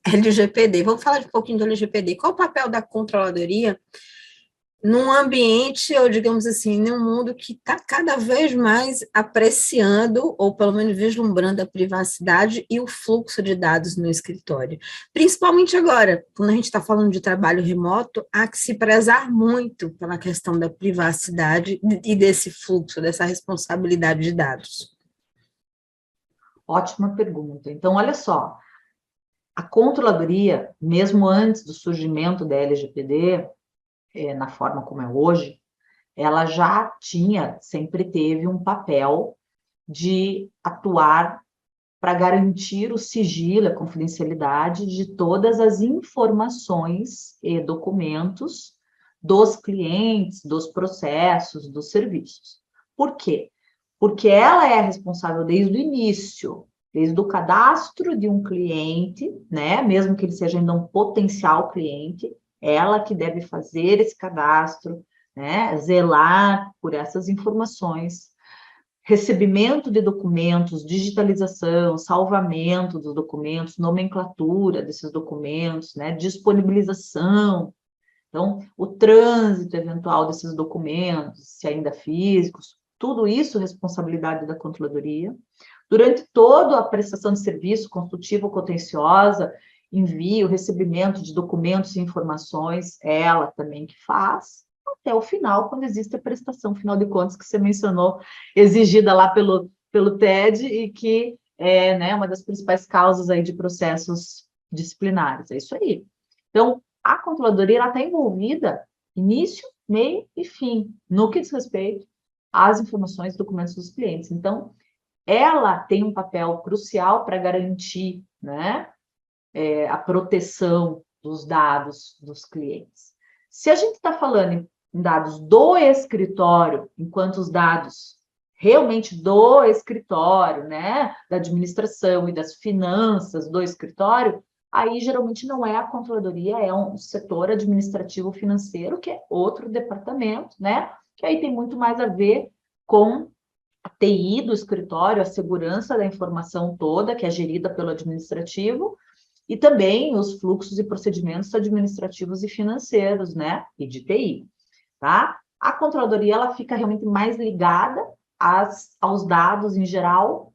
LGPD. Vamos falar um pouquinho do LGPD. Qual o papel da controladoria num ambiente, ou digamos assim, num mundo que está cada vez mais apreciando, ou pelo menos vislumbrando a privacidade e o fluxo de dados no escritório? Principalmente agora, quando a gente está falando de trabalho remoto, há que se prezar muito pela questão da privacidade e desse fluxo, dessa responsabilidade de dados. Ótima pergunta. Então, olha só, a controladoria, mesmo antes do surgimento da LGPD, na forma como é hoje, ela já tinha, sempre teve um papel de atuar para garantir o sigilo, a confidencialidade de todas as informações e documentos dos clientes, dos processos, dos serviços. Por quê? Porque ela é responsável desde o início, desde o cadastro de um cliente, né? Mesmo que ele seja ainda um potencial cliente, ela que deve fazer esse cadastro, né? Zelar por essas informações, recebimento de documentos, digitalização, salvamento dos documentos, nomenclatura desses documentos, né? Disponibilização. Então, o trânsito eventual desses documentos, se ainda físicos, tudo isso é responsabilidade da controladoria. Durante toda a prestação de serviço consultiva ou contenciosa, envio, recebimento de documentos e informações, ela também que faz, até o final, quando existe a prestação, final de contas, que você mencionou, exigida lá pelo TED, e que é, né, uma das principais causas aí de processos disciplinares. É isso aí. Então, a controladoria está envolvida início, meio e fim, no que diz respeito às informações e documentos dos clientes. Então, ela tem um papel crucial para garantir, né, a proteção dos dados dos clientes. Se a gente está falando em dados do escritório, enquanto os dados realmente do escritório, né, da administração e das finanças do escritório, aí geralmente não é a controladoria, é um setor administrativo financeiro, que é outro departamento, né, que aí tem muito mais a ver com a TI do escritório, a segurança da informação toda, que é gerida pelo administrativo, e também os fluxos e procedimentos administrativos e financeiros, né, e de TI, tá? A controladoria, ela fica realmente mais ligada aos dados, em geral,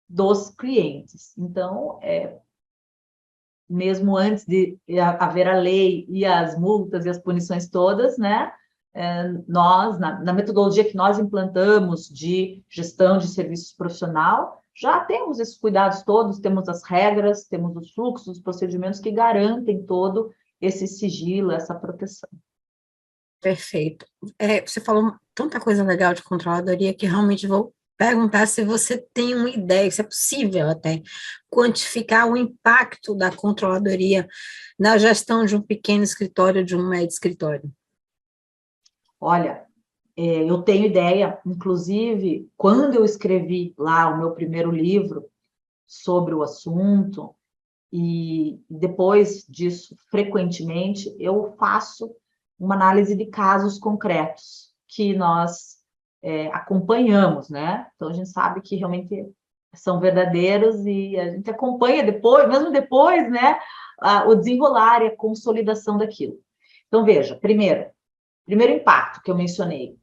dos clientes. Então, mesmo antes de haver a lei e as multas e as punições todas, né, nós, na metodologia que nós implantamos de gestão de serviços profissional, já temos esses cuidados todos, temos as regras, temos os fluxos, os procedimentos que garantem todo esse sigilo, essa proteção. Perfeito. Você falou tanta coisa legal de controladoria que realmente vou perguntar se você tem uma ideia, se é possível até quantificar o impacto da controladoria na gestão de um pequeno escritório, de um médio escritório. Olha, eu tenho ideia, inclusive, quando eu escrevi lá o meu primeiro livro sobre o assunto, e depois disso, frequentemente, eu faço uma análise de casos concretos que nós acompanhamos, né? Então, a gente sabe que realmente são verdadeiros e a gente acompanha depois, mesmo depois, né, o desenrolar e a consolidação daquilo. Então, veja, primeiro impacto que eu mencionei,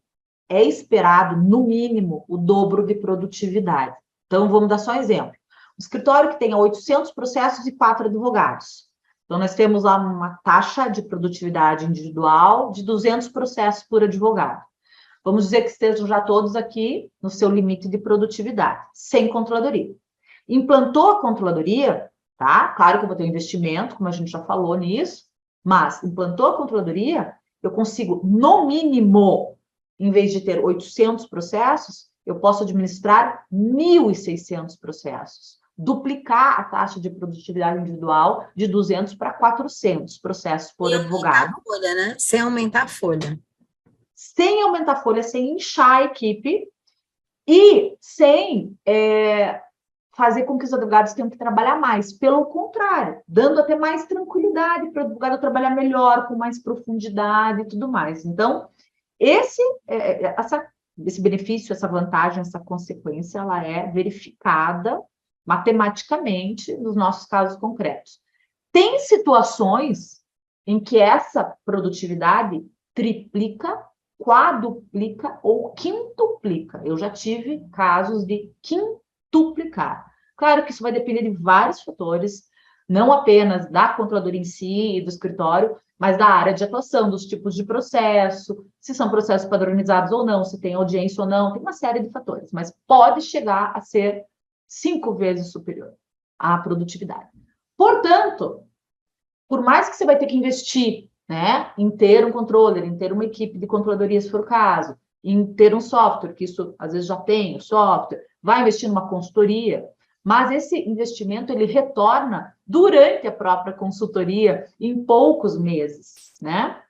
é esperado, no mínimo, o dobro de produtividade. Então, vamos dar só um exemplo. Um escritório que tenha 800 processos e 4 advogados. Então, nós temos lá uma taxa de produtividade individual de 200 processos por advogado. Vamos dizer que estejam já todos aqui no seu limite de produtividade, sem controladoria. Implantou a controladoria, tá? Claro que eu vou ter um investimento, como a gente já falou nisso, mas implantou a controladoria, eu consigo, no mínimo, em vez de ter 800 processos, eu posso administrar 1.600 processos. Duplicar a taxa de produtividade individual de 200 para 400 processos por advogado. Sem aumentar a folha, né? Sem aumentar a folha. Sem aumentar a folha, sem inchar a equipe e sem fazer com que os advogados tenham que trabalhar mais. Pelo contrário, dando até mais tranquilidade para o advogado trabalhar melhor, com mais profundidade e tudo mais. Então, esse benefício, essa vantagem, essa consequência, ela é verificada matematicamente nos nossos casos concretos. Tem situações em que essa produtividade triplica, quadruplica ou quintuplica. Eu já tive casos de quintuplicar. Claro que isso vai depender de vários fatores, não apenas da controladoria em si e do escritório, mas da área de atuação, dos tipos de processo, se são processos padronizados ou não, se tem audiência ou não, tem uma série de fatores, mas pode chegar a ser 5 vezes superior à produtividade. Portanto, por mais que você vai ter que investir, né, em ter um controller, em ter uma equipe de controladoria, se for o caso, em ter um software, que isso às vezes já tem, o software, vai investir numa consultoria, mas esse investimento ele retorna durante a própria consultoria em poucos meses, né?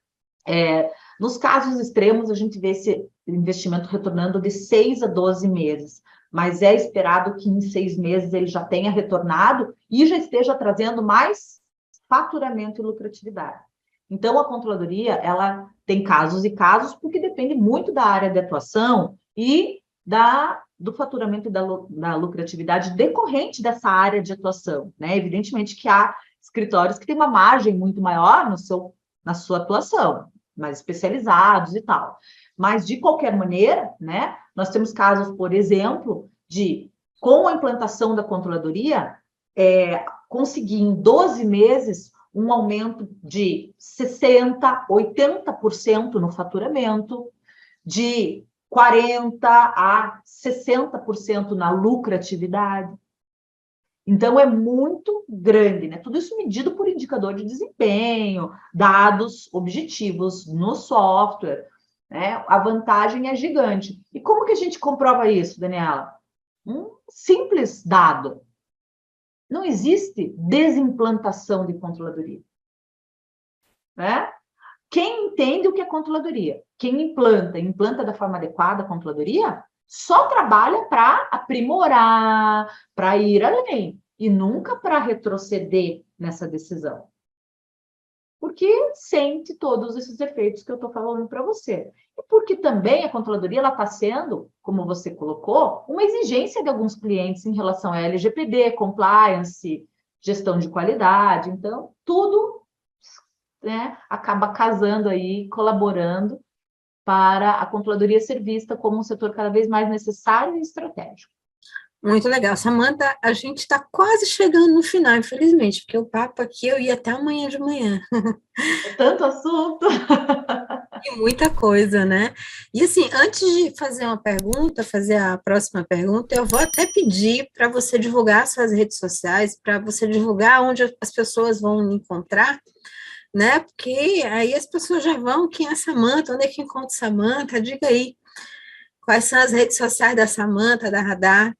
Nos casos extremos, a gente vê esse investimento retornando de 6 a 12 meses, mas é esperado que em 6 meses ele já tenha retornado e já esteja trazendo mais faturamento e lucratividade. Então, a controladoria, ela tem casos e casos, porque depende muito da área de atuação e do faturamento e da lucratividade decorrente dessa área de atuação, né? Evidentemente que há escritórios que têm uma margem muito maior na sua atuação, mais especializados e tal. Mas, de qualquer maneira, né, nós temos casos, por exemplo, com a implantação da controladoria, conseguir em 12 meses um aumento de 60%, 80% no faturamento, de 40% a 60% na lucratividade. Então, é muito grande, né? Tudo isso medido por indicador de desempenho, dados objetivos no software, né? A vantagem é gigante. E como que a gente comprova isso, Daniela? Um simples dado. Não existe desimplantação de controladoria, né? Quem entende o que é controladoria, quem implanta da forma adequada a controladoria, só trabalha para aprimorar, para ir além, e nunca para retroceder nessa decisão. Porque sente todos esses efeitos que eu estou falando para você. E porque também a controladoria está sendo, como você colocou, uma exigência de alguns clientes em relação a LGPD, compliance, gestão de qualidade. Então, tudo, né, acaba casando aí, colaborando para a controladoria ser vista como um setor cada vez mais necessário e estratégico. Muito legal. Samanta, a gente está quase chegando no final, infelizmente, porque o papo aqui eu ia até amanhã de manhã. É tanto assunto. E muita coisa, né? E assim, antes de fazer uma pergunta, fazer a próxima pergunta, eu vou até pedir para você divulgar suas redes sociais, para você divulgar onde as pessoas vão encontrar, né? Porque aí as pessoas já vão, quem é a Samanta, onde é que encontra Samanta? Diga aí, quais são as redes sociais da Samanta, da Radar?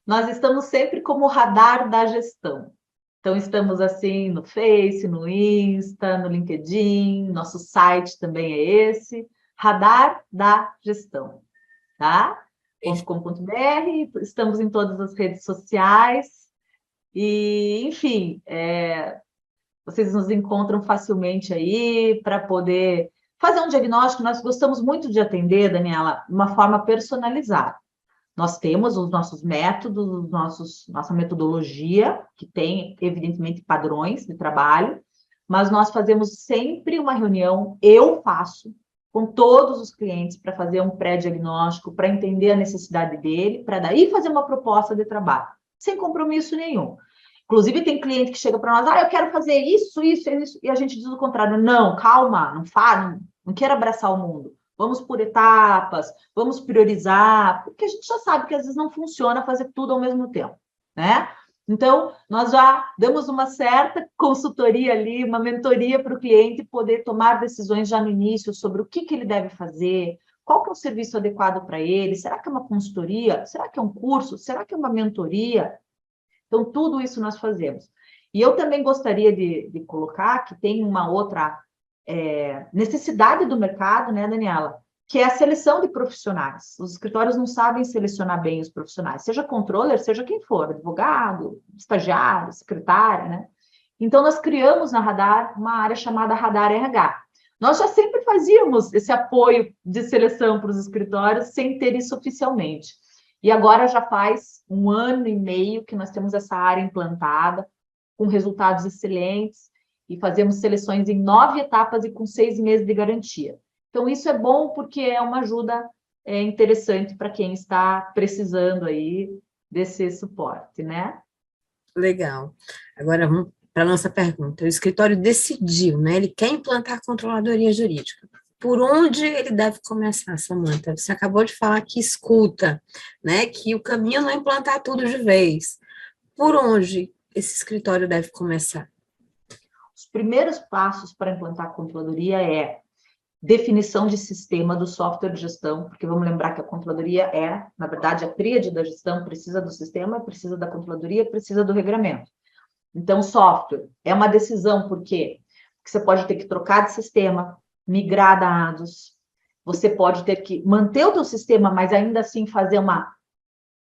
Nós estamos sempre como radar da gestão. Então, estamos assim no Face, no Insta, no LinkedIn, nosso site também é esse, Radar da Gestão, tá? .com.br, estamos em todas as redes sociais e, enfim, vocês nos encontram facilmente aí para poder fazer um diagnóstico. Nós gostamos muito de atender, Daniela, de uma forma personalizada. Nós temos os nossos métodos, nossa metodologia, que tem, evidentemente, padrões de trabalho, mas nós fazemos sempre uma reunião, eu faço, com todos os clientes para fazer um pré-diagnóstico, para entender a necessidade dele, para daí fazer uma proposta de trabalho, sem compromisso nenhum. Inclusive, tem cliente que chega para nós, eu quero fazer isso, e a gente diz o contrário. Não, calma, não quero abraçar o mundo. Vamos por etapas, vamos priorizar, porque a gente já sabe que às vezes não funciona fazer tudo ao mesmo tempo, né? Então, nós já damos uma certa consultoria ali, uma mentoria para o cliente poder tomar decisões já no início sobre o que ele deve fazer, qual que é o serviço adequado para ele, será que é uma consultoria, será que é um curso, será que é uma mentoria? Então, tudo isso nós fazemos. E eu também gostaria de colocar que tem uma outra necessidade do mercado, né, Daniela? Que é a seleção de profissionais. Os escritórios não sabem selecionar bem os profissionais, seja controller, seja quem for, advogado, estagiário, secretária, né? Então, nós criamos na Radar uma área chamada Radar RH. Nós já sempre fazíamos esse apoio de seleção para os escritórios sem ter isso oficialmente. E agora já faz 1 ano e meio que nós temos essa área implantada, com resultados excelentes, e fazemos seleções em 9 etapas e com 6 meses de garantia. Então, isso é bom porque é uma ajuda interessante para quem está precisando aí desse suporte, né? Legal. Agora, vamos para a nossa pergunta. O escritório decidiu, né? Ele quer implantar a controladoria jurídica. Por onde ele deve começar, Samanta? Você acabou de falar que escuta, né? Que o caminho não é implantar tudo de vez. Por onde esse escritório deve começar? Os primeiros passos para implantar a controladoria é definição de sistema do software de gestão, porque vamos lembrar que a controladoria é, na verdade, a tríade da gestão, precisa do sistema, precisa da controladoria, precisa do regramento. Então, software é uma decisão, por quê? Porque você pode ter que trocar de sistema, migrar dados, você pode ter que manter o teu sistema, mas ainda assim fazer uma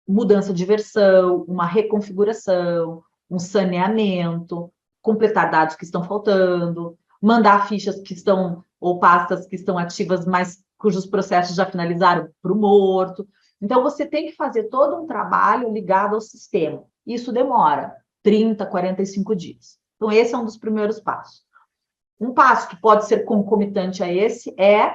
mudança de versão, uma reconfiguração, um saneamento, completar dados que estão faltando, mandar fichas que estão, ou pastas que estão ativas, mas cujos processos já finalizaram para o morto. Então, você tem que fazer todo um trabalho ligado ao sistema. Isso demora 30, 45 dias. Então, esse é um dos primeiros passos. Um passo que pode ser concomitante a esse é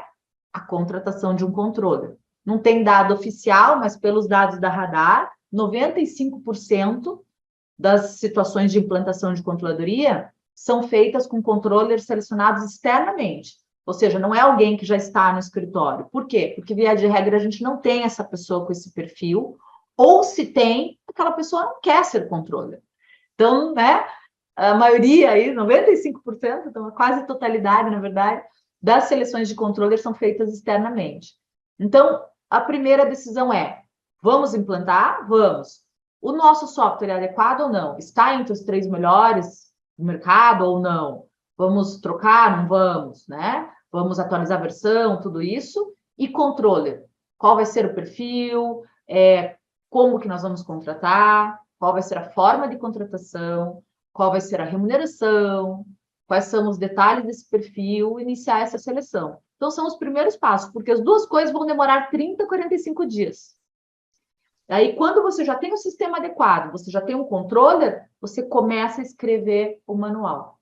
a contratação de um controller. Não tem dado oficial, mas pelos dados da Radar, 95% das situações de implantação de controladoria são feitas com controllers selecionados externamente. Ou seja, não é alguém que já está no escritório. Por quê? Porque, via de regra, a gente não tem essa pessoa com esse perfil, ou se tem, aquela pessoa não quer ser controller. Então, né, a maioria aí, 95%, então quase a totalidade, na verdade, das seleções de controller são feitas externamente. Então, a primeira decisão é, vamos implantar? Vamos. O nosso software é adequado ou não? Está entre os 3 melhores do mercado ou não? Vamos trocar? Não vamos, né? Vamos atualizar a versão, tudo isso. E controller? Qual vai ser o perfil? Como que nós vamos contratar? Qual vai ser a forma de contratação? Qual vai ser a remuneração? Quais são os detalhes desse perfil? Iniciar essa seleção. Então, são os primeiros passos, porque as duas coisas vão demorar 30, 45 dias. Aí, quando você já tem o sistema adequado, você já tem um controller, você começa a escrever o manual.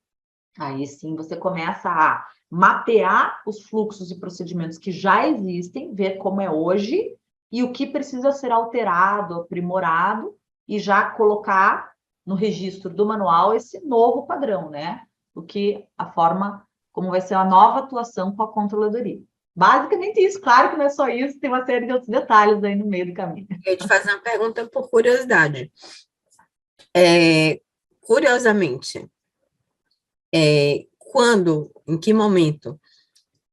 Aí sim, você começa a mapear os fluxos e procedimentos que já existem, ver como é hoje e o que precisa ser alterado, aprimorado, e já colocar no registro do manual esse novo padrão, né? O que a forma como vai ser a nova atuação com a controladoria. Basicamente isso, claro que não é só isso, tem uma série de outros detalhes aí no meio do caminho. Eu ia te fazer uma pergunta por curiosidade. Curiosamente, quando, em que momento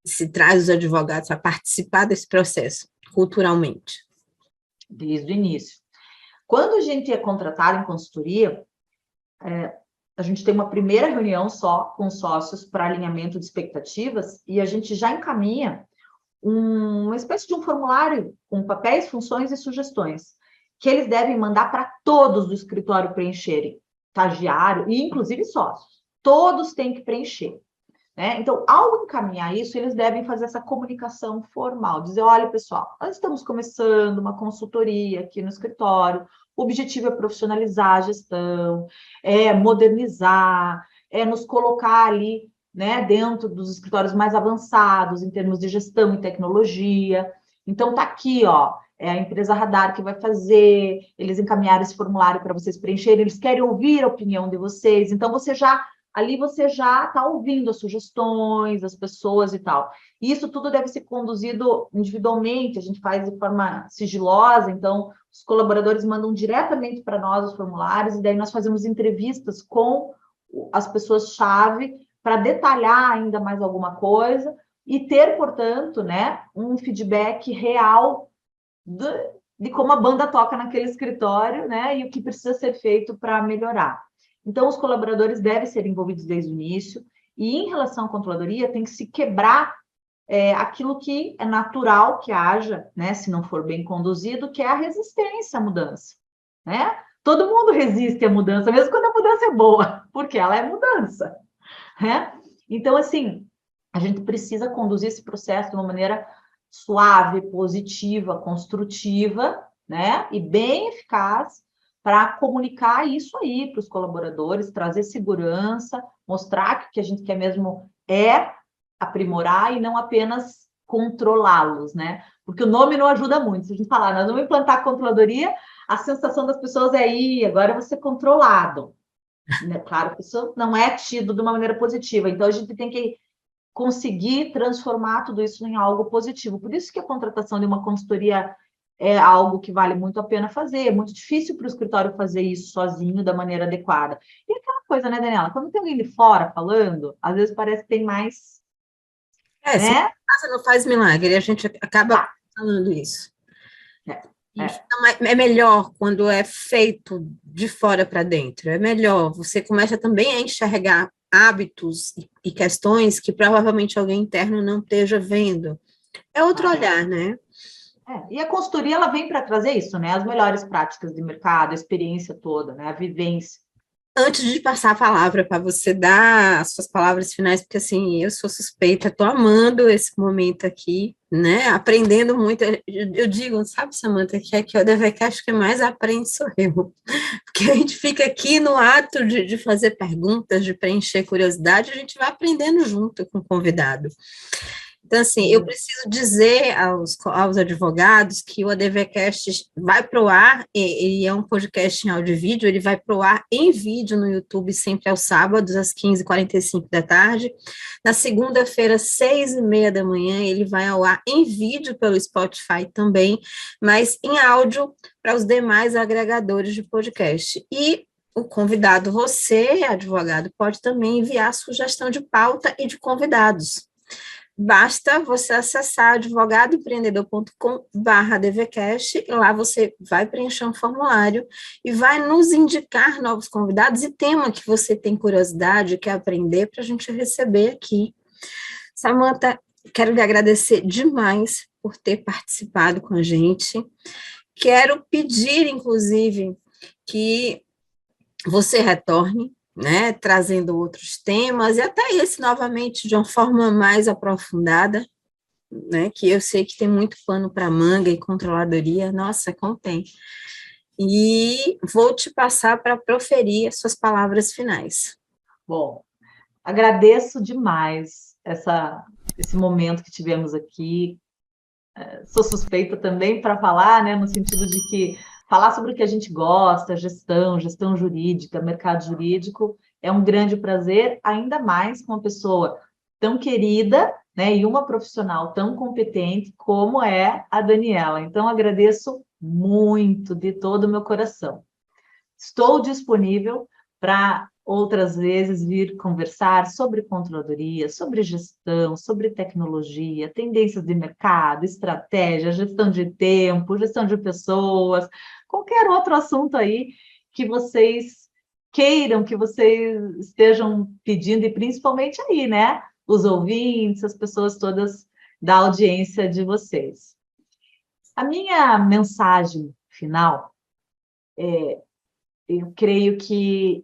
se traz os advogados a participar desse processo, culturalmente? Desde o início. Quando a gente é contratado em consultoria, a gente tem uma primeira reunião só com os sócios para alinhamento de expectativas e a gente já encaminha uma espécie de um formulário com papéis, funções e sugestões que eles devem mandar para todos do escritório preencherem, estagiário e inclusive sócios. Todos têm que preencher. Né? Então, ao encaminhar isso, eles devem fazer essa comunicação formal, dizer, olha, pessoal, nós estamos começando uma consultoria aqui no escritório, o objetivo é profissionalizar a gestão, é modernizar, é nos colocar ali, né, dentro dos escritórios mais avançados em termos de gestão e tecnologia. Então, tá aqui, ó, é a empresa Radar que vai fazer, eles encaminharam esse formulário para vocês preencherem, eles querem ouvir a opinião de vocês, então ali você já está ouvindo as sugestões, as pessoas e tal. E isso tudo deve ser conduzido individualmente, a gente faz de forma sigilosa, então os colaboradores mandam diretamente para nós os formulários, e daí nós fazemos entrevistas com as pessoas-chave para detalhar ainda mais alguma coisa e ter, portanto, né, um feedback real de como a banda toca naquele escritório, né, e o que precisa ser feito para melhorar. Então, os colaboradores devem ser envolvidos desde o início, e em relação à controladoria, tem que se quebrar aquilo que é natural que haja, né, se não for bem conduzido, que é a resistência à mudança, né? Todo mundo resiste à mudança, mesmo quando a mudança é boa, porque ela é mudança, né? Então, assim, a gente precisa conduzir esse processo de uma maneira suave, positiva, construtiva, né? E bem eficaz para comunicar isso aí para os colaboradores, trazer segurança, mostrar que o que a gente quer mesmo é aprimorar e não apenas controlá-los, né? Porque o nome não ajuda muito. Se a gente falar, nós vamos implantar a controladoria, a sensação das pessoas é aí, agora eu vou ser controlado. Claro que isso não é tido de uma maneira positiva. Então, a gente tem que conseguir transformar tudo isso em algo positivo. Por isso que a contratação de uma consultoria é algo que vale muito a pena fazer. É muito difícil para o escritório fazer isso sozinho da maneira adequada. E aquela coisa, né, Daniela? Quando tem alguém de fora falando, às vezes parece que tem mais, Se né? casa não faz milagre, a gente acaba Tá. falando isso. É. Então, é melhor quando é feito de fora para dentro. É melhor. Você começa também a enxergar hábitos e questões que provavelmente alguém interno não esteja vendo. É outro olhar, né? E a consultoria, ela vem para trazer isso, né? As melhores práticas de mercado, a experiência toda, né? A vivência. Antes de passar a palavra para você dar as suas palavras finais, porque assim, eu sou suspeita, estou amando esse momento aqui, né? Aprendendo muito. Eu digo, sabe, Samantha, que aqui é o DVCast que mais aprende sou eu. Porque a gente fica aqui no ato de fazer perguntas, de preencher curiosidade, a gente vai aprendendo junto com o convidado. Então, assim, eu preciso dizer aos advogados que o ADVcast vai para o ar, e é um podcast em áudio e vídeo, ele vai para o ar em vídeo no YouTube, sempre aos sábados, às 15h45 da tarde. Na segunda-feira, às 6h30 da manhã, ele vai ao ar em vídeo pelo Spotify também, mas em áudio para os demais agregadores de podcast. E o convidado, você, advogado, pode também enviar sugestão de pauta e de convidados. Basta você acessar advogadoempreendedor.com/dvcast, e lá você vai preencher um formulário e vai nos indicar novos convidados e tema que você tem curiosidade, quer aprender, para a gente receber aqui. Samantha, quero lhe agradecer demais por ter participado com a gente. Quero pedir, inclusive, que você retorne, né, trazendo outros temas, e até esse novamente de uma forma mais aprofundada, né, que eu sei que tem muito pano para manga e controladoria, nossa, contém. E vou te passar para proferir as suas palavras finais. Bom, agradeço demais esse momento que tivemos aqui. Sou suspeita também para falar, né, no sentido de que falar sobre o que a gente gosta, gestão jurídica, mercado jurídico, é um grande prazer, ainda mais com uma pessoa tão querida, né, e uma profissional tão competente como é a Daniela. Então, agradeço muito de todo o meu coração. Estou disponível para outras vezes vir conversar sobre controladoria, sobre gestão, sobre tecnologia, tendências de mercado, estratégia, gestão de tempo, gestão de pessoas, qualquer outro assunto aí que vocês queiram, que vocês estejam pedindo, e principalmente aí, né? Os ouvintes, as pessoas todas da audiência de vocês. A minha mensagem final eu creio que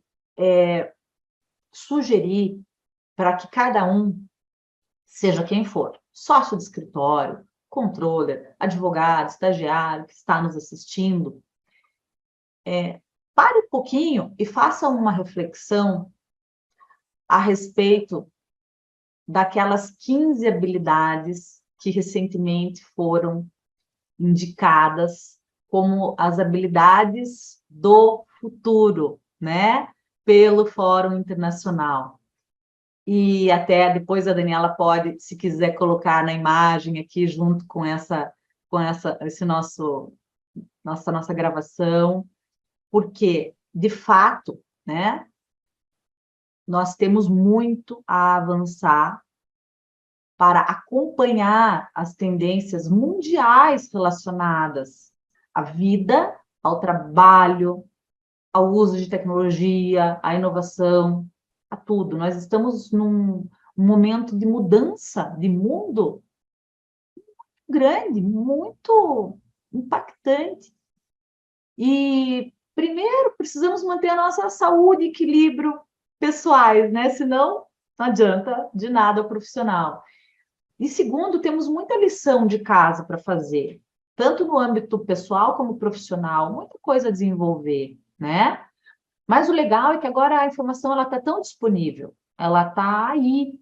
sugerir para que cada um, seja quem for, sócio de escritório, controller, advogado, estagiário que está nos assistindo, pare um pouquinho e faça uma reflexão a respeito daquelas 15 habilidades que recentemente foram indicadas como as habilidades do futuro, né? Pelo Fórum Internacional. E até depois a Daniela pode, se quiser, colocar na imagem aqui junto com esse nossa gravação, porque, de fato, né, nós temos muito a avançar para acompanhar as tendências mundiais relacionadas à vida, ao trabalho, ao uso de tecnologia, à inovação, a tudo. Nós estamos num momento de mudança de mundo grande, muito impactante. E, primeiro, precisamos manter a nossa saúde e equilíbrio pessoais, né? Senão, não adianta de nada o profissional. E, segundo, temos muita lição de casa para fazer, tanto no âmbito pessoal como profissional, muita coisa a desenvolver, né? Mas o legal é que agora a informação está tão disponível, ela está aí,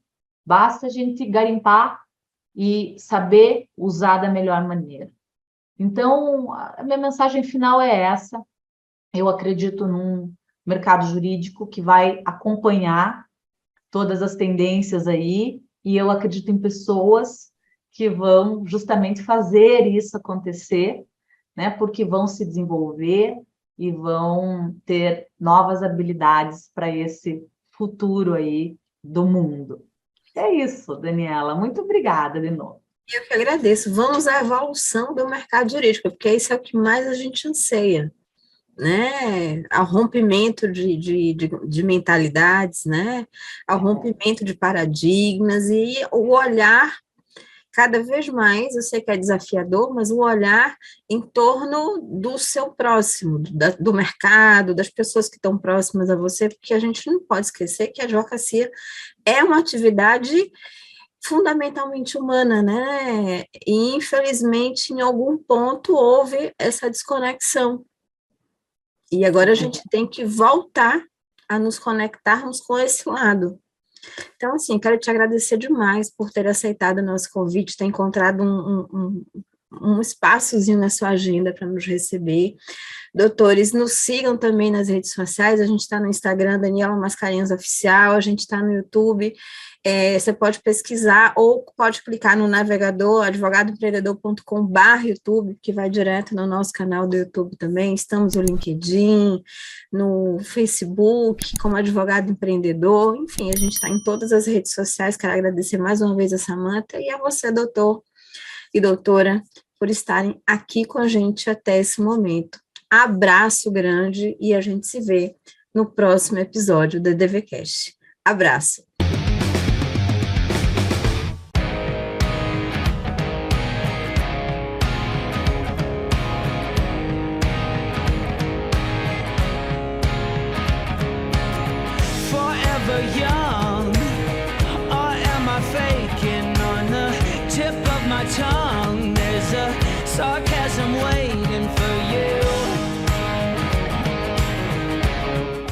basta a gente garimpar e saber usar da melhor maneira. Então, a minha mensagem final é essa. Eu acredito num mercado jurídico que vai acompanhar todas as tendências aí, e eu acredito em pessoas que vão justamente fazer isso acontecer, né? Porque vão se desenvolver e vão ter novas habilidades para esse futuro aí do mundo. É isso, Daniela. Muito obrigada de novo. Eu que agradeço. Vamos à evolução do mercado jurídico, porque isso é o que mais a gente anseia, né? Ao rompimento de mentalidades, né? Ao rompimento de paradigmas e o olhar cada vez mais, eu sei que é desafiador, mas o olhar em torno do seu próximo, do mercado, das pessoas que estão próximas a você, porque a gente não pode esquecer que a advocacia é uma atividade fundamentalmente humana, né? E, infelizmente, em algum ponto houve essa desconexão. E agora a gente tem que voltar a nos conectarmos com esse lado. Então, assim, quero te agradecer demais por ter aceitado o nosso convite, ter encontrado um espaçozinho na sua agenda para nos receber. Doutores, nos sigam também nas redes sociais, a gente está no Instagram, Daniela Mascarenhas Oficial, a gente está no YouTube, você pode pesquisar ou pode clicar no navegador advogadoempreendedor.com/YouTube, que vai direto no nosso canal do YouTube também, estamos no LinkedIn, no Facebook, como Advogado Empreendedor, enfim, a gente está em todas as redes sociais. Quero agradecer mais uma vez a Samantha e a você, doutor e doutora, por estarem aqui com a gente até esse momento. Abraço grande e a gente se vê no próximo episódio do DVCast. Abraço. Forever young, or am I faking? On the tip of my tongue, there's a sarcasm wave.